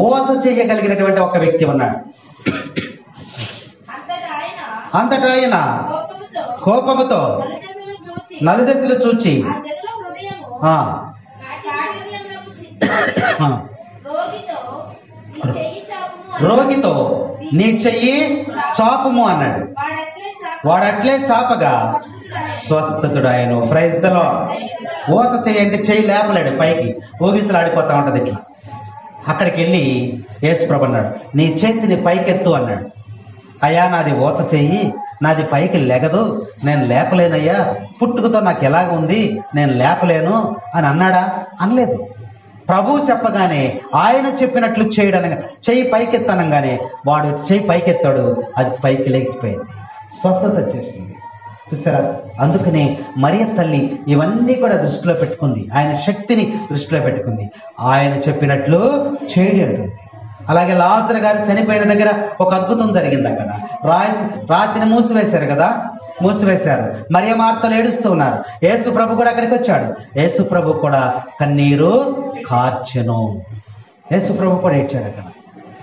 ఓచ చేయగలిగినటువంటి ఒక వ్యక్తి ఉన్నాడు. అంతటా ఆయన కోపముతో నలుదశలు చూచి రోగితో నీ చెయ్యి చాపుము అన్నాడు. వాడట్లే చాపగా స్వస్థతుడాయను. Praise the Lord. ఓచ చెయ్యి అంటే చెయ్యి లేపలేడు, పైకి ఊగిసలు ఆడిపోతా ఉంటది ఇట్లా. అక్కడికి వెళ్ళి యేసుప్రభు అన్నాడు, నీ చేతిని పైకెత్తు అన్నాడు. అయ్యా నాది ఓచ చెయ్యి, నాది పైకి లెగదు, నేను లేపలేనయ్యా, పుట్టుకతో నాకు ఎలాగ ఉంది, నేను లేపలేను అని అన్నాడా? అనలేదు. ప్రభు చెప్పగానే ఆయన చెప్పినట్లు చేయడనగా చెయ్యి పైకెత్తనగానే వాడు చెయ్యి పైకెత్తాడు. అది పైకి లేచిపోయింది, స్వస్థత వచ్చేసింది. చూసారా? అందుకనే మరియ తల్లి ఇవన్నీ కూడా దృష్టిలో పెట్టుకుంది. ఆయన శక్తిని దృష్టిలో పెట్టుకుంది. ఆయన చెప్పినట్లు చేయడి అంటుంది. అలాగే లాజరు గారు చనిపోయిన దగ్గర ఒక అద్భుతం జరిగింది. అక్కడ రాతిని మూసివేశారు కదా, మూసివేశారు. మరియ మార్తలు ఏడుస్తూ ఉన్నారు. యేసు ప్రభు కూడా అక్కడికి వచ్చాడు. యేసు ప్రభు కూడా కన్నీరు కార్చెను. యేసు ప్రభు కూడా ఏడ్చాడు. అక్కడ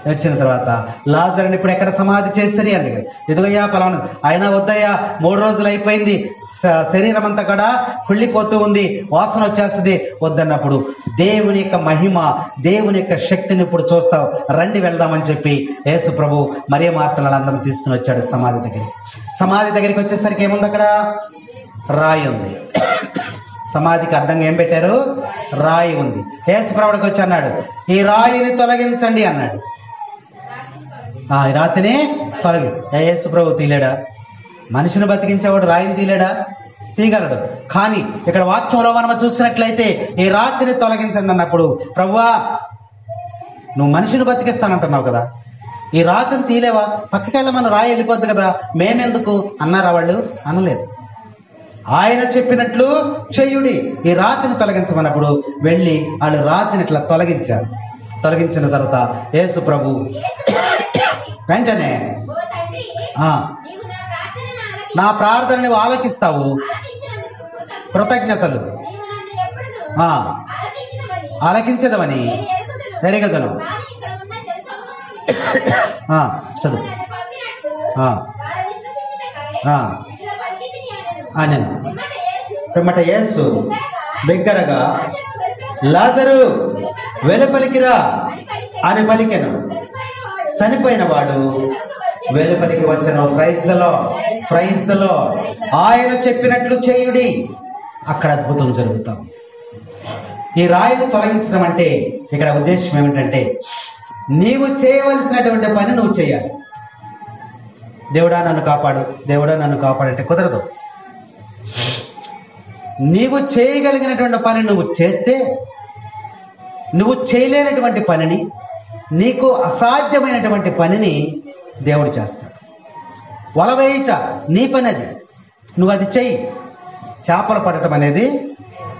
వచ్చిన తర్వాత లాజరుని ఇప్పుడు ఎక్కడ సమాధి చేస్తారు అని ఎదుగయ్యా పలానా, అయినా వద్దయ్యా 3 రోజులు అయిపోయింది, శరీరం అంతా కూడా కుళ్ళిపోతూ ఉంది, వాసన వచ్చేస్తుంది వద్దన్నప్పుడు దేవుని యొక్క మహిమ, దేవుని యొక్క శక్తిని ఇప్పుడు చూస్తావు, రండి వెళ్దామని చెప్పి యేసు ప్రభు మరియ మార్తలను అందరం తీసుకుని వచ్చాడు సమాధి దగ్గరికి. సమాధి దగ్గరికి వచ్చేసరికి ఏముంది? అక్కడ రాయి ఉంది. సమాధికి అడ్డంగా ఏం పెట్టారు? రాయి ఉంది. యేసు ప్రభువుకి వచ్చి అన్నాడు, ఈ రాయిని తొలగించండి అన్నాడు. ఈ రాతిని తొలగి. యేసు ప్రభు తీలేడా? మనిషిని బతికించేవాడు రాయిని తీలేడా? తీయగలడు. కానీ ఇక్కడ వాక్యంలో మనం చూసినట్లయితే ఈ రాతిని తొలగించండి అన్నప్పుడు, ప్రభువా నువ్వు మనిషిని బతికిస్తానంటున్నావు కదా, ఈ రాతిని తీలేవా? పక్కకెళ్ళమని రాయి వెళ్ళిపోద్ది కదా, మేమెందుకు అన్నారా వాళ్ళు? అనలేదు. ఆయన చెప్పినట్లు చెయ్యుడి, ఈ రాతిని తొలగించమన్నప్పుడు వెళ్ళి వాళ్ళు రాతిని ఇట్లా తొలగించారు. తొలగించిన తర్వాత యేసు ప్రభు వెంటనే నా ప్రార్థన నువ్వు ఆలకిస్తావు, కృతజ్ఞతలు ఆలకించదవని ఎరగదును. చదువు అని పిమ్మట యేసు బిగ్గరగా లాజరు వెలుపలికిరా అని పలికెను. చనిపోయిన వాడు వెలుపలికి వచ్చను. Praise the lord. ఆయన చెప్పినట్లు చేయుడి. అక్కడ అద్భుతం జరుగుతాం. ఈ రాయిని తొలగించడం అంటే ఇక్కడ ఉద్దేశం ఏమిటంటే నీవు చేయవలసినటువంటి పని నువ్వు చేయాలి. దేవుడా నన్ను కాపాడు, దేవుడా నన్ను కాపాడంటే కుదరదు. నీవు చేయగలిగినటువంటి పని నువ్వు చేస్తే, నువ్వు చేయలేనటువంటి పనిని, నీకు అసాధ్యమైనటువంటి పనిని దేవుడు చేస్తాడు. వలవేయుట నీ పని, అది నువ్వు అది చెయ్యి. చేపలు పడటం అనేది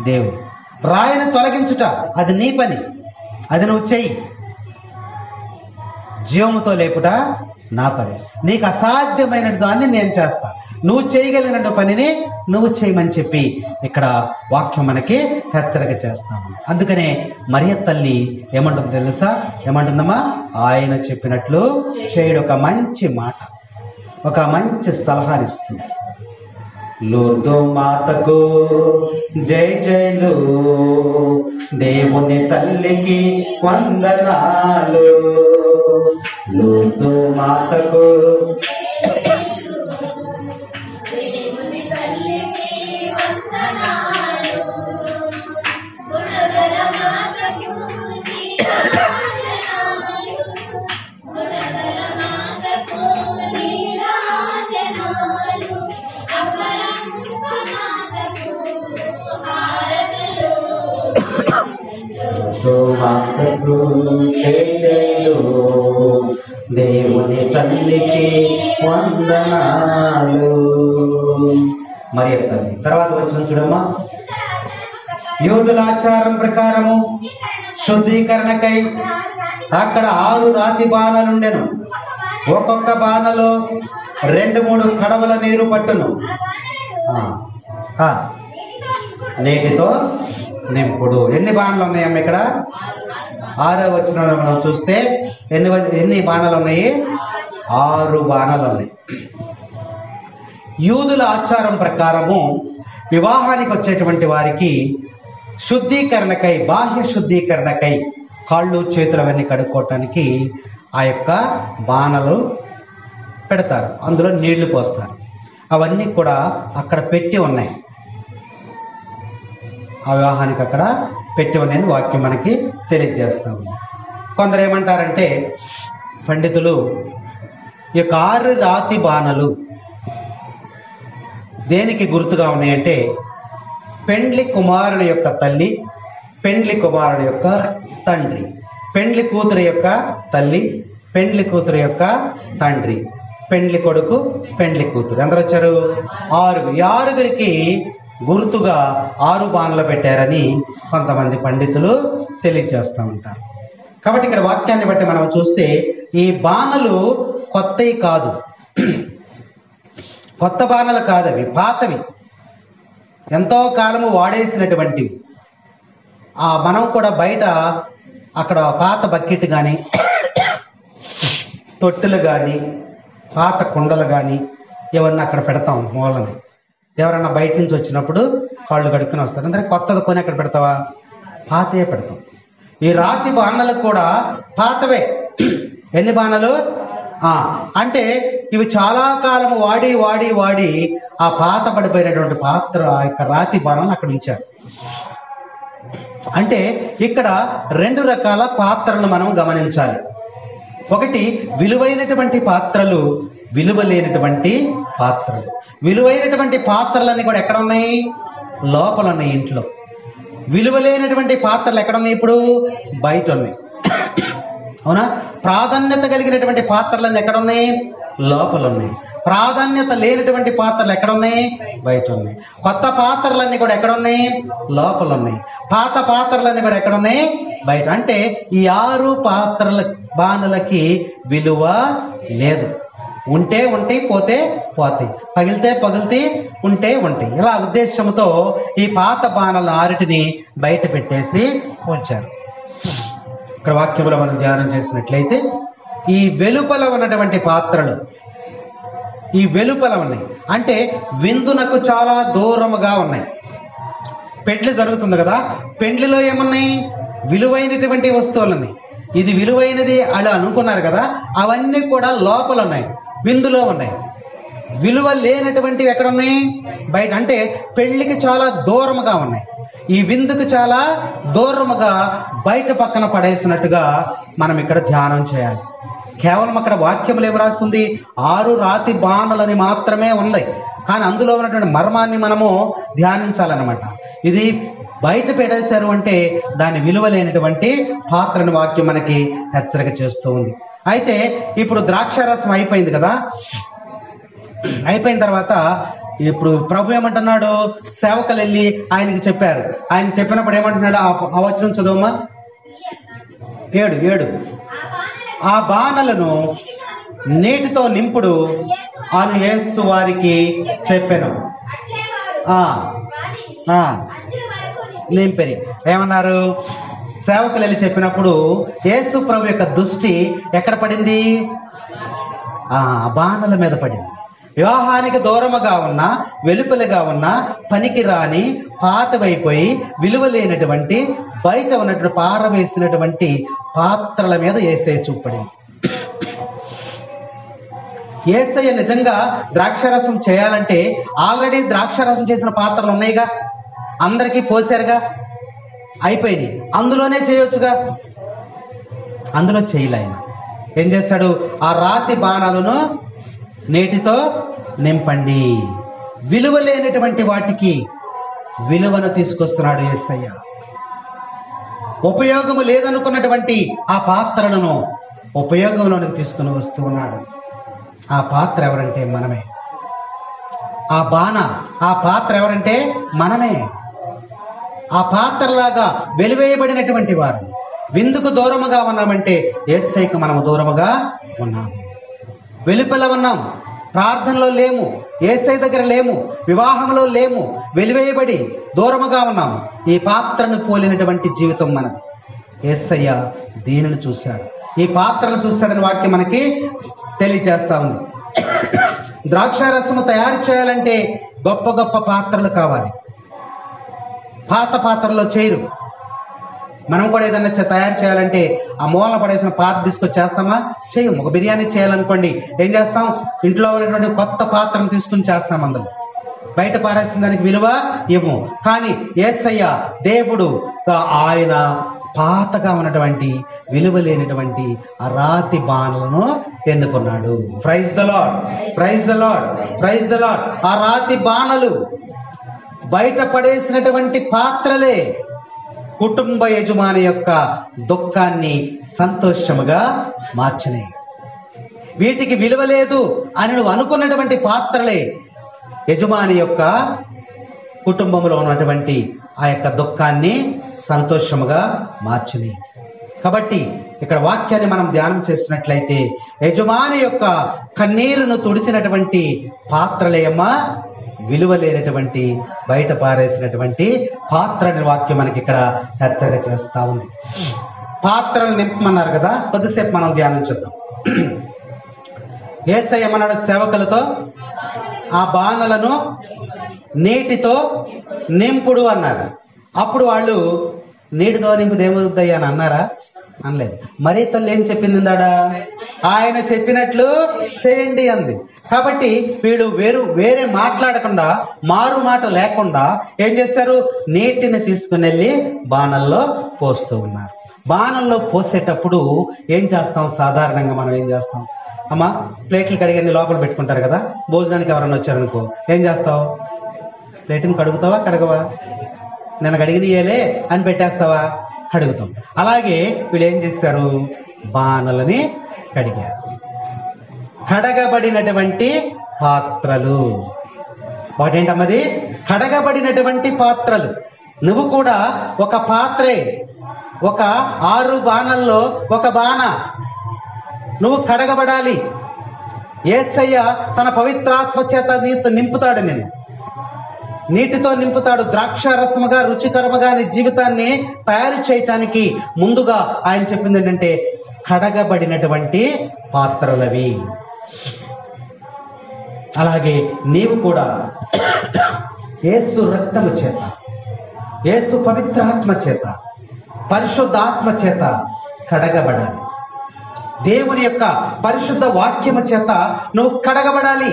దేవుడు. రాయిని తొలగించుట అది నీ పని, అది నువ్వు చెయ్యి. జీవముతో లేపుట నా పని. నీకు అసాధ్యమైన దాన్ని నేను చేస్తా, నువ్వు చేయగలిగిన పనిని నువ్వు చేయమని చెప్పి ఇక్కడ వాక్యం మనకి హెచ్చరిక చేస్తాము. అందుకనే మరియ తల్లి ఏమంటుంది తెలుసా? ఏమంటుందమ్మా? ఆయన చెప్పినట్లు చేయడు. ఒక మంచి మాట, ఒక మంచి సలహానిస్తుంది. లూర్దు మాతకు జై జైలు, దేవుని తల్లికి వందనాలు. లూర్దు మాతకు దేవుని తల్లికి వందనాలు. మరియ తల్లి. తర్వాత వచ్చిన చూడమ్మా, యూదుల ఆచారం ప్రకారము శుద్ధీకరణకై అక్కడ 6 రాతి బాణలుండెను. ఒక్కొక్క బాణలో 2-3 కడవల నీరు పట్టును. నీటితో నింపుడు. ఎన్ని బాణలు ఉన్నాయమ్మ ఇక్కడ? 6వ వచనంలో మనం చూస్తే ఎన్ని బాణాలు ఉన్నాయి? 6 బాణాలు ఉన్నాయి. యూదుల ఆచారం ప్రకారము వివాహానికి వచ్చేటువంటి వారికి శుద్ధీకరణకై, బాహ్య శుద్ధీకరణకై, కాళ్ళు చేతులు అవన్నీ కడుక్కోవటానికి ఆ యొక్క బాణలు పెడతారు. అందులో నీళ్లు పోస్తారు. అవన్నీ కూడా అక్కడ పెట్టి ఉన్నాయి. ఆ వివాహానికి అక్కడ పెట్టి ఉన్నాయని వాక్యం మనకి తెలియజేస్తాము. కొందరు ఏమంటారంటే పండితులు, ఈ 6 రాతి బాణలు దేనికి గుర్తుగా ఉన్నాయంటే పెండ్లి కుమారుని యొక్క తల్లి, పెండ్లి కుమారుని యొక్క తండ్రి, పెండ్లి కూతురు యొక్క తల్లి, పెండ్లి కూతురు యొక్క తండ్రి, పెండ్లి కొడుకు, పెండ్లి కూతురు. ఎందరు వచ్చారు? 6. ఈ 6గురికి గుర్తుగా 6 బాణలు పెట్టారని కొంతమంది పండితులు తెలియజేస్తూ ఉంటారు. కాబట్టి ఇక్కడ వాక్యాన్ని బట్టి మనం చూస్తే ఈ బాణలు కొత్తవి కాదు, కొత్త బాణలు కాదవి, పాతవి, ఎంతో కాలము వాడేసినటువంటివి. మనం కూడా బయట అక్కడ పాత బకెట్ కానీ, తొట్టెలు కానీ, పాత కుండలు కానీ ఏమన్నా అక్కడ పెడతాం మూలని. ఎవరన్నా బయట నుంచి వచ్చినప్పుడు కాళ్ళు కడుక్కుని వస్తారు. అంటే కొత్తది కొని అక్కడ పెడతావా? పాతయే పెడతాం. ఈ రాతి బాణలకు కూడా పాతవే. ఎన్ని బాణలు? అంటే ఇవి చాలా కాలం వాడి వాడి వాడి ఆ పాత పడిపోయినటువంటి పాత్ర, ఆ యొక్క రాతి బాణాలను అక్కడ ఉంచారు. అంటే ఇక్కడ 2 రకాల పాత్రలను మనం గమనించాలి. ఒకటి విలువైనటువంటి పాత్రలు, విలువ లేనటువంటి పాత్రలు. విలువైనటువంటి పాత్రలన్నీ కూడా ఎక్కడ ఉన్నాయి? లోపల ఉన్నాయి, ఇంట్లో. విలువలేనటువంటి పాత్రలు ఎక్కడ ఉన్నాయి? ఇప్పుడు బయట ఉన్నాయి. అవునా? ప్రాధాన్యత కలిగినటువంటి పాత్రలన్నీ ఎక్కడ ఉన్నాయి? లోపల ఉన్నాయి. ప్రాధాన్యత లేనటువంటి పాత్రలు ఎక్కడ ఉన్నాయి? బయట ఉన్నాయి. కొత్త పాత్రలన్నీ కూడా ఎక్కడ ఉన్నాయి? లోపల ఉన్నాయి. పాత పాత్రలన్నీ కూడా ఎక్కడ ఉన్నాయి? బయట. అంటే ఈ 6 పాత్రల బాణలకి విలువ లేదు. ఉంటే ఉంటాయి, పోతే పోతాయి, పగిలితే పగిలితే, ఉంటే ఉంటాయి. ఇలా ఉద్దేశంతో ఈ పాత బాణాల ఆరిటిని బయట పెట్టేసి ఉంచారు. ఇక్కడ వాక్యంలో మనం ధ్యానం చేసినట్లయితే ఈ వెలుపల ఉన్నటువంటి పాత్రలు, ఈ వెలుపల ఉన్నాయి అంటే విందునకు చాలా దూరముగా ఉన్నాయి. పెండ్లి జరుగుతుంది కదా, పెండ్లిలో ఏమున్నాయి? విలువైనటువంటి వస్తువులు ఉన్నాయి. ఇది విలువైనది అలా అనుకున్నారు కదా, అవన్నీ కూడా లోపల ఉన్నాయి, విందులో ఉన్నాయి. విలువ లేనటువంటివి ఎక్కడ ఉన్నాయి? బయట. అంటే పెళ్లికి చాలా దూరముగా ఉన్నాయి, ఈ విందుకు చాలా దూరముగా బయట పక్కన పడేసినట్టుగా మనం ఇక్కడ ధ్యానం చేయాలి. కేవలం అక్కడ వాక్యములు ఏమి రాస్తుంది? 6 రాతి బాణలని మాత్రమే ఉన్నాయి, కానీ అందులో ఉన్నటువంటి మర్మాన్ని మనము ధ్యానించాలన్నమాట. ఇది బయట పెట్టేశారు అంటే దాని విలువ లేనటువంటి పాత్రని వాక్యం మనకి హెచ్చరిక చేస్తూ ఉంది. అయితే ఇప్పుడు ద్రాక్షారసం అయిపోయింది కదా, అయిపోయిన తర్వాత ఇప్పుడు ప్రభు ఏమంటున్నాడు? సేవకులు వెళ్ళి ఆయనకి చెప్పారు. ఆయన చెప్పినప్పుడు ఏమంటున్నాడు? ఆ వచనం చదవమ్మా. 7 ఆ బాణలను నీటితో నింపుడు అని యేసు వారికి చెప్పెను. నింపెరి. ఏమన్నారు? సేవకులు వెళ్ళి చెప్పినప్పుడు యేసు ప్రభు యొక్క దృష్టి ఎక్కడ పడింది? బాణల మీద పడింది. వివాహానికి దూరముగా ఉన్న, వెలుపలగా ఉన్న, పనికి రాని, పాతవైపోయి విలువ లేనటువంటి, బయట ఉన్నటువంటి పారవేసినటువంటి పాత్రల మీద యేసయ్య చూపడింది. యేసయ్య నిజంగా ద్రాక్షారసం చేయాలంటే ఆల్రెడీ ద్రాక్షారసం చేసిన పాత్రలు ఉన్నాయిగా, అందరికీ పోసారుగా, అయిపోయినాయి, అందులోనే చేయొచ్చుగా. అందులో చేయలే. ఆయన ఏం చేశాడు? ఆ రాతి బాణాలను నీటితో నింపండి. విలువ లేనటువంటి వాటికి విలువను తీసుకొస్తున్నాడు యేసయ్య. ఉపయోగము లేదనుకున్నటువంటి ఆ పాత్రలను ఉపయోగంలోనికి తీసుకుని వస్తూ ఉన్నాడు. ఆ పాత్ర ఎవరంటే మనమే. ఆ పాత్ర ఎవరంటే మనమే. ఆ పాత్రలాగా వెలివేయబడినటువంటి వారు. విందుకు దూరముగా ఉన్నామంటే యేసయ్యకు మనము దూరముగా ఉన్నాము. వెలుపల ఉన్నాం, ప్రార్థనలో లేము, యేసయ్య దగ్గర లేము, వివాహంలో లేము, వెలివేయబడి దూరముగా ఉన్నాము. ఈ పాత్రను పోలినటువంటి జీవితం మనది. యేసయ్య దీనిని చూశాడు, ఈ పాత్రను చూశాడని వాక్యం మనకి తెలియజేస్తా ఉంది. ద్రాక్షారసము తయారు చేయాలంటే గొప్ప గొప్ప పాత్రలు కావాలి. పాత పాత్రలో చేయరు. మనం కూడా ఏదైనా తయారు చేయాలంటే ఆ మూలన పడేసిన పాత్ర తీసుకొచ్చి చేస్తామా? చెయ్యం. ఒక బిర్యానీ చేయాలనుకోండి, ఏం చేస్తాం? ఇంట్లో ఉన్నటువంటి కొత్త పాత్రను తీసుకుని చేస్తాం. అందులో బయట పారేసిన దానికి విలువ ఇవ్వము. కానీ యేసయ్య దేవుడు ఆయన పాతగా ఉన్నటువంటి విలువ లేనటువంటి ఆ రాతి బాణలను ఎన్నుకున్నాడు. Praise the lord, praise the lord, praise the lord. ఆ రాతి బాణలు బయట పడేసినటువంటి పాత్రలే కుటుంబ యజమాని యొక్క దుఃఖాన్ని సంతోషముగా మార్చినాయి. వీటికి విలువ లేదు అని నువ్వు అనుకున్నటువంటి పాత్రలే యజమాని యొక్క కుటుంబంలో ఉన్నటువంటి ఆ యొక్క దుఃఖాన్ని సంతోషముగా మార్చినాయి. కాబట్టి ఇక్కడ వాక్యాన్ని మనం ధ్యానం చేసినట్లయితే యజమాని యొక్క కన్నీరును తుడిచినటువంటి పాత్రలేమా విలువ లేనటువంటి బయట పారేసినటువంటి పాత్రని వాక్యం మనకి ఇక్కడ హెచ్చరిక చేస్తా ఉంది. పాత్రలు నింపమన్నారు కదా, కొద్దిసేపు మనం ధ్యానం చేద్దాం. యేసయ్య ఏమన్నాడు? సేవకులతో ఆ బాణలను నీటితో నింపుడు అన్నారు. అప్పుడు వాళ్ళు నీటితో నింపుడు ఏమవుతాయి అని అన్నారా? అనలేదు. మరీ తల్లి ఏం చెప్పింది? ఆయన చెప్పినట్లు చేయండి అంది. కాబట్టి వీళ్ళు వేరే మాట్లాడకుండా, మారు మాట లేకుండా ఏం చేశారు? నీటిని తీసుకుని వెళ్ళి బాణల్లో పోస్తూ ఉన్నారు. బాణల్లో పోసేటప్పుడు ఏం చేస్తాం? సాధారణంగా మనం ఏం చేస్తాం? అమ్మా, ప్లేట్లు కడిగి లోపల పెట్టుకుంటారు కదా. భోజనానికి ఎవరన్నా వచ్చారనుకో ఏం చేస్తావు? ప్లేట్ని కడుగుతావా కడగవా? నేను కడిగినయలే అని పెట్టేస్తావా? కడుగుతాం. అలాగే వీళ్ళు ఏం చేస్తారు? బాణలని కడిగారు. కడగబడినటువంటి పాత్రలు. వాటేంటమ్మది? కడగబడినటువంటి పాత్రలు. నువ్వు కూడా ఒక పాత్రే. ఒక 6 బాణల్లో ఒక బాణ. నువ్వు కడగబడాలి. యేసయ్య తన పవిత్రాత్మ చేత నీతో నింపుతాడు, నిన్ను నీటితో నింపుతాడు. ద్రాక్షారసముగా రుచికరముగా నీ జీవితాన్ని తయారు చేయటానికి ముందుగా ఆయన చెప్పింది ఏంటంటే కడగబడినటువంటి పాత్రలవి. అలాగే నీవు కూడా యేసు రక్తము చేత, యేసు పవిత్రాత్మ చేత, పరిశుద్ధాత్మ చేత కడగబడాలి. దేవుని యొక్క పరిశుద్ధ వాక్యము చేత నువ్వు కడగబడాలి.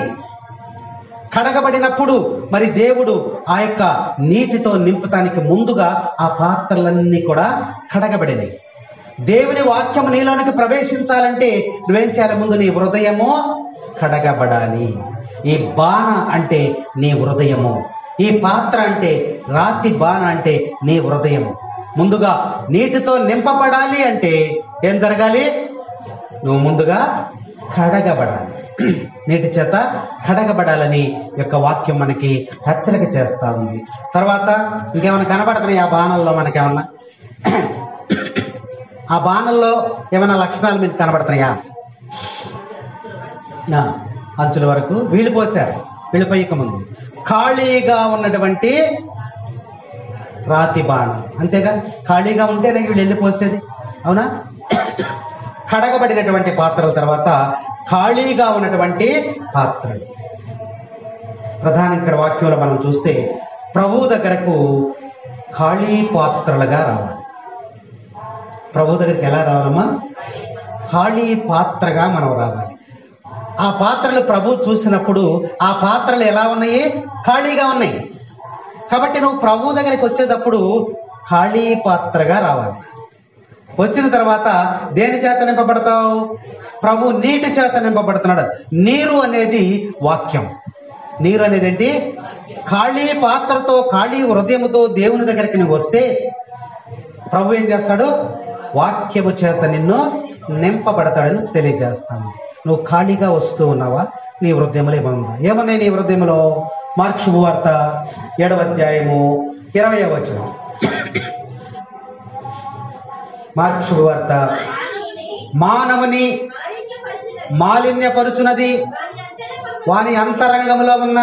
కడగబడినప్పుడు మరి దేవుడు ఆ యొక్క నీటితో నింపటానికి ముందుగా ఆ పాత్రలన్నీ కూడా కడగబడినాయి. దేవుని వాక్యము నీలోనికి ప్రవేశించాలంటే నువ్వేం చేయాలి? ముందు నీ హృదయము కడగబడాలి. ఈ బాణ అంటే నీ హృదయము, ఈ పాత్ర అంటే రాతి బాణ అంటే నీ హృదయము. ముందుగా నీటితో నింపబడాలి అంటే ఏం జరగాలి? నువ్వు ముందుగా కడగబడాలి. నీటి చేత కడగబడాలని యొక్క వాక్యం మనకి హెచ్చరిక చేస్తా ఉంది. తర్వాత ఇంకేమైనా కనబడుతున్నాయి ఆ బాణల్లో? మనకేమన్నా ఆ బాణల్లో ఏమైనా లక్షణాలు మీకు కనబడుతున్నాయా? అంచుల వరకు వీళ్ళు పోసారు. వీళ్ళు పోయక ముందు ఖాళీగా ఉన్నటువంటి రాతి బాణం, అంతేగా? ఖాళీగా ఉంటేనే వీళ్ళు వెళ్ళిపోసేది, అవునా? కడగబడినటువంటి పాత్రల తర్వాత ఖాళీగా ఉన్నటువంటి పాత్రలు. ప్రధానంగా ఇక్కడ వాక్యంలో మనం చూస్తే ప్రభువు దగ్గరకు ఖాళీ పాత్రలుగా రావాలి. ప్రభు దగ్గరికి ఎలా రావాలమ్మా? ఖాళీ పాత్రగా మనం రావాలి. ఆ పాత్రలు ప్రభు చూసినప్పుడు ఆ పాత్రలు ఎలా ఉన్నాయి? ఖాళీగా ఉన్నాయి. కాబట్టి నువ్వు ప్రభు దగ్గరికి వచ్చేటప్పుడు ఖాళీ పాత్రగా రావాలి. వచ్చిన తర్వాత దేని చేత నింపబడతావు? ప్రభు నీటి చేత నింపబడుతున్నాడు. నీరు అనేది వాక్యం. నీరు అనేది ఏంటి? ఖాళీ పాత్రతో, ఖాళీ హృదయముతో దేవుని దగ్గరికి నువ్వు వస్తే ప్రభు ఏం చేస్తాడు? వాక్యము చేత నిన్ను నింపబడతాడని తెలియజేస్తాను. నువ్వు ఖాళీగా వస్తూ ఉన్నావా? నీ హృదయంలో ఏమన్నా? ఏమన్నాయి నీ హృదయంలో? మార్కు శుభవార్త 7వ అధ్యాయము 20వ వచనం. మార్కు శుభవార్త మానవుని మాలిన్యపరుచున్నది వాని అంతరంగంలో ఉన్న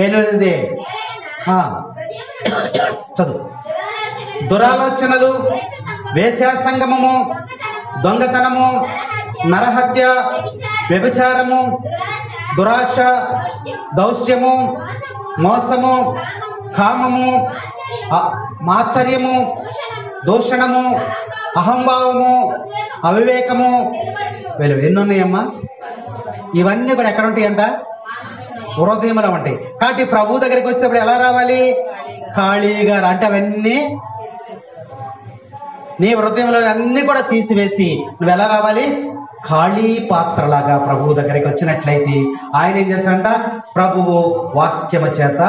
ఏలునిదే. చదువు. దురాలోచనలు, వేశ్యాసంగమము, దొంగతనము, నరహత్య, వ్యభిచారము, దురాశ, దౌష్ట్యము, మోసము, కామము, మాత్సర్యము, దూషణము, అహంభావము, అవివేకము, వీళ్ళు ఎన్నున్నాయమ్మా? ఇవన్నీ కూడా ఎక్కడ ఉంటాయంట? హృదయంలో ఉంటాయి. కాబట్టి ప్రభు దగ్గరికి వచ్చేటప్పుడు ఎలా రావాలి? ఖాళీగా. అంటే అవన్నీ నీ హృదయంలో అన్నీ కూడా తీసివేసి నువ్వు ఎలా రావాలి? ఖాళీ పాత్రలాగా ప్రభువు దగ్గరికి వచ్చినట్లయితే ఆయన ఏం చేస్తాడంట? ప్రభువు వాక్యము చేత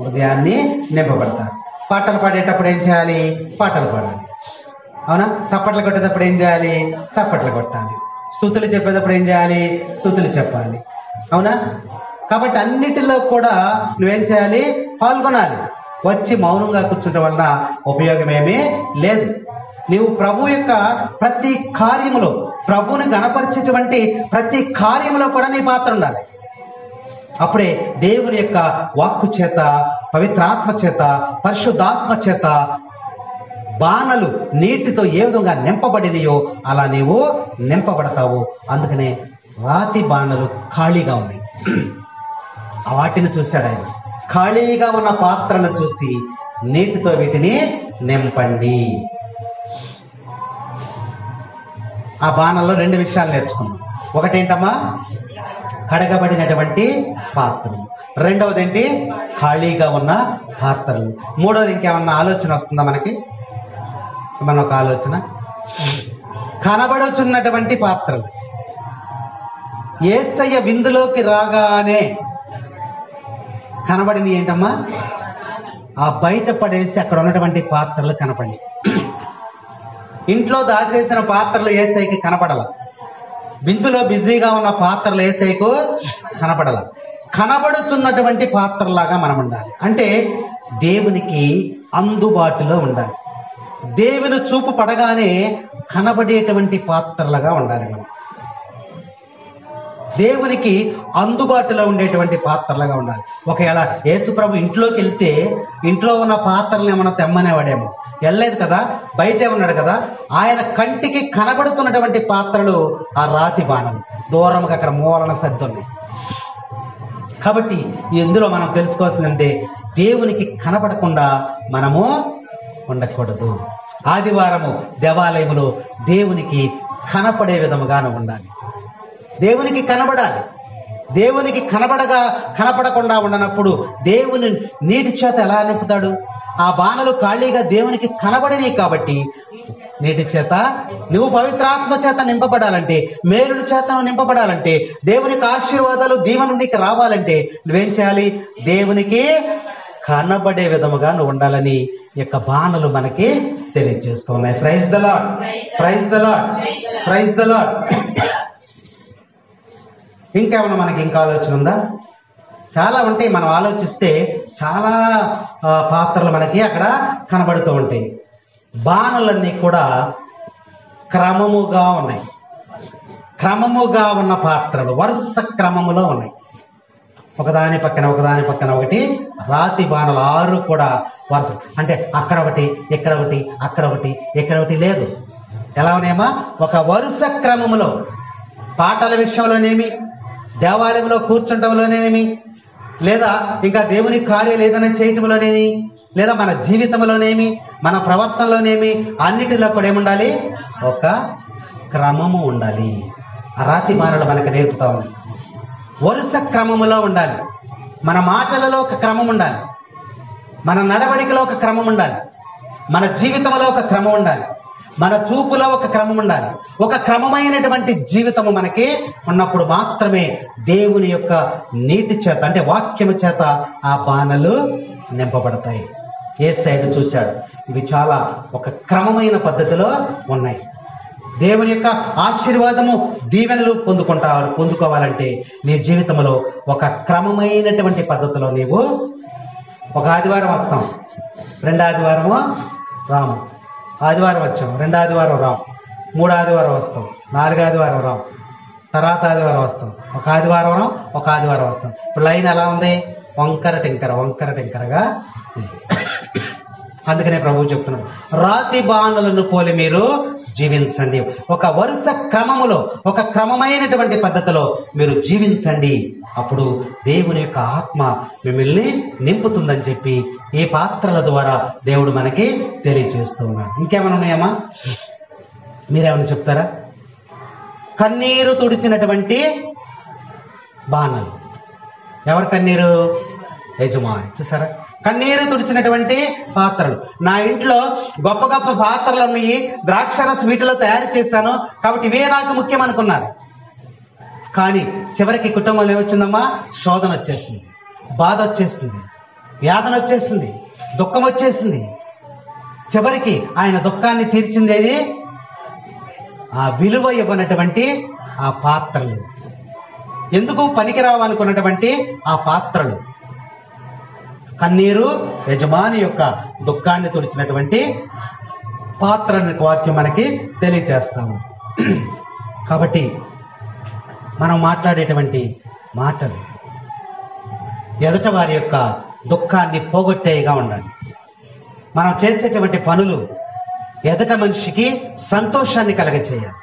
హృదయాన్ని నింపబడతారు. పాటలు పాడేటప్పుడు ఏం చేయాలి? పాటలు పాడాలి, అవునా? చప్పట్లు కొట్టేటప్పుడు ఏం చేయాలి? చప్పట్లు కొట్టాలి. స్తుతులు చెప్పేటప్పుడు ఏం చేయాలి? స్తుతులు చెప్పాలి, అవునా? కాబట్టి అన్నిటిలో కూడా నువ్వేం చేయాలి? పాల్గొనాలి. వచ్చి మౌనంగా కూర్చుంటే వలన ఉపయోగమేమీ లేదు. నీవు ప్రభు యొక్క ప్రతి కార్యములో, ప్రభువుని గణపరిచేటువంటి ప్రతి కార్యములో కూడా నీ పాత్ర ఉండాలి. అప్పుడే దేవుని యొక్క వాక్కు చేత, పవిత్రాత్మ చేత, పరిశుద్ధాత్మ చేత బాణలు నీటితో ఏ విధంగా నింపబడినయో అలా నీవు నింపబడతావు. అందుకనే రాతి బాణలు ఖాళీగా ఉన్నాయి. వాటిని చూశాడు ఆయన. ఖాళీగా ఉన్న పాత్రను చూసి నీటితో వీటిని నింపండి. ఆ బాణంలో 2 విషయాలు నేర్చుకున్నాం. ఒకటేంటమ్మా? కడగబడినటువంటి పాత్రలు. రెండవది ఏంటి? ఖాళీగా ఉన్న పాత్రలు. మూడవది ఇంకేమన్నా ఆలోచన వస్తుందా మనకి? మన ఒక ఆలోచన, కనబడుచున్నటువంటి పాత్రలు. యేసయ్య విందులోకి రాగానే కనబడింది ఏంటమ్మా? ఆ బయట పడేసి అక్కడ ఉన్నటువంటి పాత్రలు కనపడి. ఇంట్లో దాచేసిన పాత్రలు యేసయ్యకి కనపడాల. విందులో బిజీగా ఉన్న పాత్రలు యేసయ్యకు కనపడాల. కనబడుతున్నటువంటి పాత్రలాగా మనం ఉండాలి. అంటే దేవునికి అందుబాటులో ఉండాలి. దేవుని చూపు పడగానే కనబడేటువంటి పాత్రలుగా ఉండాలి మనం. దేవునికి అందుబాటులో ఉండేటువంటి పాత్రలుగా ఉండాలి. ఒకవేళ యేసుప్రభు ఇంట్లోకి వెళ్తే ఇంట్లో ఉన్న పాత్రలను ఏమన్నా తెమ్మనేవాడేమో, వెళ్ళలేదు కదా, బయటే ఉన్నాడు కదా. ఆయన కంటికి కనబడుతున్నటువంటి పాత్రలు ఆ రాతి బాణలు, దూరంగా అక్కడ మూలన సర్ది ఉన్నాయి. కాబట్టి ఇందులో మనం తెలుసుకోవాల్సిందంటే దేవునికి కనబడకుండా మనము ఉండకూడదు. ఆదివారము దేవాలయములో దేవునికి కనపడే విధముగానే ఉండాలి. దేవునికి కనబడాలి. దేవునికి కనపడకుండా ఉండనప్పుడు దేవుని నీటి చేత ఎలా నింపుతాడు? ఆ బాణలు ఖాళీగా దేవునికి కనబడినాయి కాబట్టి నీటి చేత నువ్వు పవిత్రాత్మ చేత నింపబడాలంటే, మేలుల చేత నింపబడాలంటే, దేవునికి ఆశీర్వాదాలు దీవెనలు నీకు రావాలంటే నువ్వేం చేయాలి? దేవునికి కనబడే విధముగా నువ్వు ఉండాలని యొక్క బాణలు మనకి తెలియజేస్తున్నాయి. Praise the lord, praise the lord, praise the lord. ఇంకేమన్నా మనకి ఇంకా ఆలోచన ఉందా? చాలా ఉంటాయి. మనం ఆలోచిస్తే చాలా పాత్రలు మనకి అక్కడ కనబడుతూ ఉంటాయి. బాణలన్నీ కూడా క్రమముగా ఉన్నాయి. క్రమముగా ఉన్న పాత్రలు వరుస క్రమములో ఉన్నాయి. ఒకదాని పక్కన ఒకటి రాతి బాణలు 6 కూడా వరుస. అంటే అక్కడ ఒకటి, ఇక్కడ ఒకటి, అక్కడ ఒకటి, ఇక్కడ ఒకటి లేదు. ఎలా ఉన్నాయమ్మా? ఒక వరుస క్రమములో. పాటల విషయంలోనేమి, దేవాలయంలో కూర్చుంటంలోనేమి, లేదా ఇంకా దేవుని కార్యాలు ఏదైనా చేయటంలోనేమి, లేదా మన జీవితంలోనేమి, మన ప్రవర్తనలోనేమి, అన్నిటిలో కూడా ఏముండాలి? ఒక క్రమము ఉండాలి. ఆ రాతి బాణలు మనకు నేర్పుతా ఉన్నాయి. వరుస క్రమములో ఉండాలి. మన మాటలలో ఒక క్రమం ఉండాలి. మన నడవడికలో ఒక క్రమం ఉండాలి. మన జీవితంలో ఒక క్రమం ఉండాలి. మన చూపులో ఒక క్రమం ఉండాలి. ఒక క్రమమైనటువంటి జీవితము మనకి ఉన్నప్పుడు మాత్రమే దేవుని యొక్క నీటి చేత, అంటే వాక్యము చేత ఆ బాణలు నింపబడతాయి. యేసయ్య చూచాడు, ఇవి చాలా ఒక క్రమమైన పద్ధతిలో ఉన్నాయి. దేవుని యొక్క ఆశీర్వాదము దీవెనలు పొందుకోవాలంటే నీ జీవితంలో ఒక క్రమమైనటువంటి పద్ధతిలో నీవు ఒక ఆదివారం వస్తాం, 2 ఆదివారము రాము, ఆదివారం వచ్చాం, 2 ఆదివారం రాము, 3 ఆదివారం వస్తాం, 4 ఆదివారం రాము, తర్వాత ఆదివారం వస్తాం, ఒక ఆదివారం వస్తాం. ఇప్పుడు లైన్ ఎలా ఉంది? వంకర టింకరగా. అందుకనే ప్రభువు చెప్తున్నాడు, రాతి బాణలను పోలి మీరు జీవించండి. ఒక వరుస క్రమములో, ఒక క్రమమైనటువంటి పద్ధతిలో మీరు జీవించండి. అప్పుడు దేవుని యొక్క ఆత్మ మిమ్మల్ని నింపుతుందని చెప్పి ఈ పాత్రల ద్వారా దేవుడు మనకి తెలియజేస్తూ ఉన్నాడు. ఇంకేమైనా ఉన్నాయమ్మా? మీరేమైనా చెప్తారా? కన్నీరు తుడిచినటువంటి బాణలు. ఎవరు కన్నీరు? యజమాని. చూసారా? కన్నీరు తుడిచినటువంటి పాత్రలు. నా ఇంట్లో గొప్ప గొప్ప పాత్రలు ఉన్నాయి, ద్రాక్షరస వీటిలో తయారు చేశాను కాబట్టి ఇవే నాకు ముఖ్యం అనుకున్నారు. కానీ చివరికి కుటుంబంలో ఏమొచ్చిందమ్మా? శోధన వచ్చేసింది, బాధ వచ్చేసింది, వ్యాధన వచ్చేసింది, దుఃఖం వచ్చేసింది. చివరికి ఆయన దుఃఖాన్ని తీర్చింది ఏది? ఆ విలువ ఇవ్వనటువంటి ఆ పాత్రలు, ఎందుకు పనికిరావు అనుకున్నటువంటి ఆ పాత్రలు. కన్నీరు యజమాని యొక్క దుఃఖాన్ని తుడిచినటువంటి పాత్రని వాక్యం మనకి తెలియజేస్తాము. కాబట్టి మనం మాట్లాడేటువంటి మాటలు ఎదుట వారి యొక్క దుఃఖాన్ని పోగొట్టేగా ఉండాలి. మనం చేసేటువంటి పనులు ఎదుట మనిషికి సంతోషాన్ని కలగచేయాలి.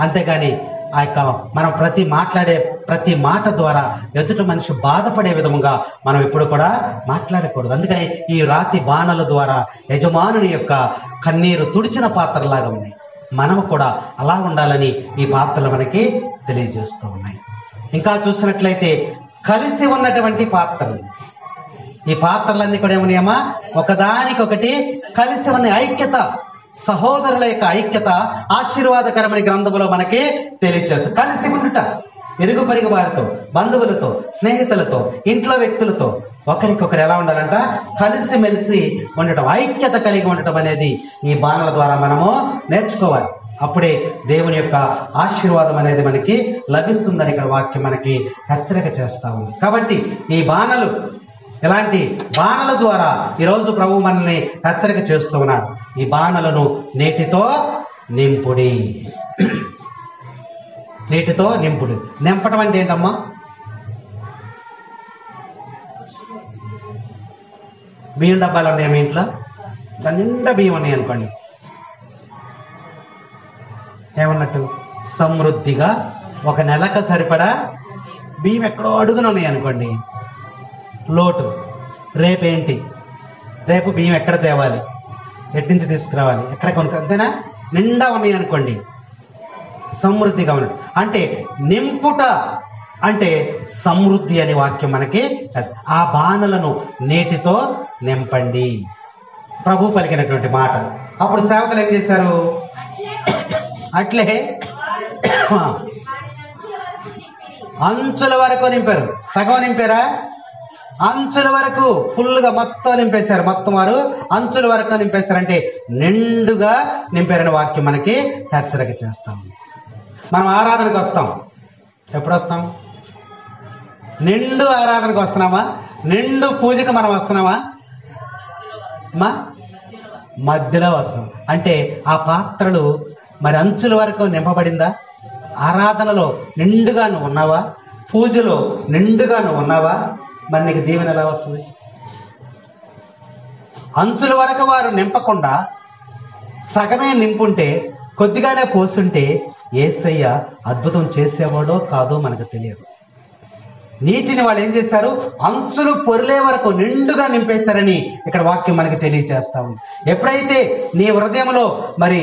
అంతేగాని ఆ యొక్క మనం మాట్లాడే ప్రతి మాట ద్వారా ఎదుట మనిషి బాధపడే విధముగా మనం ఎప్పుడు కూడా మాట్లాడకూడదు. అందుకని ఈ రాతి బాణల ద్వారా యజమానుని యొక్క కన్నీరు తుడిచిన పాత్రలాగా ఉన్నాయి. మనము కూడా అలా ఉండాలని ఈ పాత్రలు మనకి తెలియజేస్తూ ఉన్నాయి. ఇంకా చూసినట్లయితే కలిసి ఉన్నటువంటి పాత్రలు. ఈ పాత్రలన్నీ కూడా ఏమన్నాయమ్మా? ఒకదానికొకటి కలిసి ఉన్న ఐక్యత, సహోదరుల యొక్క ఐక్యత ఆశీర్వాదకరమైన గ్రంథములో మనకి తెలియజేస్తుంది. కలిసి ఉండుట, ఇరుగు పొరుగు వారితో, బంధువులతో, స్నేహితులతో, ఇంట్లో వ్యక్తులతో ఒకరికొకరు ఎలా ఉండాలంట? కలిసి మెలిసి ఉండటం, ఐక్యత కలిగి ఉండటం అనేది ఈ బాణల ద్వారా మనము నేర్చుకోవాలి. అప్పుడే దేవుని యొక్క ఆశీర్వాదం అనేది మనకి లభిస్తుందని ఇక్కడ వాక్యం మనకి హెచ్చరిక చేస్తా ఉంది. కాబట్టి ఈ బాణలు, ఇలాంటి బాణల ద్వారా ఈరోజు ప్రభువు మనల్ని హెచ్చరిక చేస్తూ ఉన్నాడు. ఈ బాణలను నేటితో నింపుడి. నీటితో నింపుడు. నింపటం అంటే ఏంటమ్మా? బియ్యం డబ్బాలు ఉన్నాయి మీ ఇంట్లో, దాని నిండా బియ్యం ఉన్నాయి అనుకోండి, ఏమన్నట్టు? సమృద్ధిగా ఒక నెలకు సరిపడా బియ్యం ఎక్కడో అడుగున ఉన్నాయి అనుకోండి, లోటు. రేపేంటి? రేపు బియ్యం ఎక్కడ తేవాలి, ఎట్నుంచి తీసుకురావాలి, ఎక్కడ కొనుక్కో, అంతేనా? నిండా ఉన్నాయి అనుకోండి, సమృద్ధిగా ఉన్నట్టు. అంటే నింపుట అంటే సమృద్ధి అనే వాక్యం మనకి. ఆ బాణలను నీటితో నింపండి, ప్రభు పలికినటువంటి మాట. అప్పుడు సేవకులు ఏం చేశారు? అట్లే అంచుల వరకు నింపారు. సగం నింపారా? అంచుల వరకు ఫుల్గా మొత్తం నింపేశారు. మొత్తం వారు అంచుల వరకు నింపేశారంటే నిండుగా నింపారని వాక్యం మనకి హెచ్చరిక చేస్తాం. మనం ఆరాధనకు వస్తాం, ఎప్పుడు వస్తాం? నిండు ఆరాధనకు వస్తున్నామా? నిండు పూజకు మనం వస్తున్నామా? మధ్యలో వస్తాం. అంటే ఆ పాత్రలు మరి అంచుల వరకు నింపబడిందా? ఆరాధనలో నిండుగా నువ్వు ఉన్నావా? పూజలో నిండుగా నువ్వు ఉన్నావా? మరి నీకు దీవెన ఎలా వస్తుంది? అంచుల వరకు వారు నింపకుండా సగమే నింపుంటే, కొద్దిగానే పోస్తుంటే యేసయ్య అద్భుతం చేసేవాడో కాదో మనకు తెలియదు. నీటిని వాళ్ళు ఏం చేశారు? అంచులు పొరిలే వరకు నిండుగా నింపేశారని ఇక్కడ వాక్యం మనకి తెలియజేస్తా ఉంది. ఎప్పుడైతే నీ హృదయంలో మరి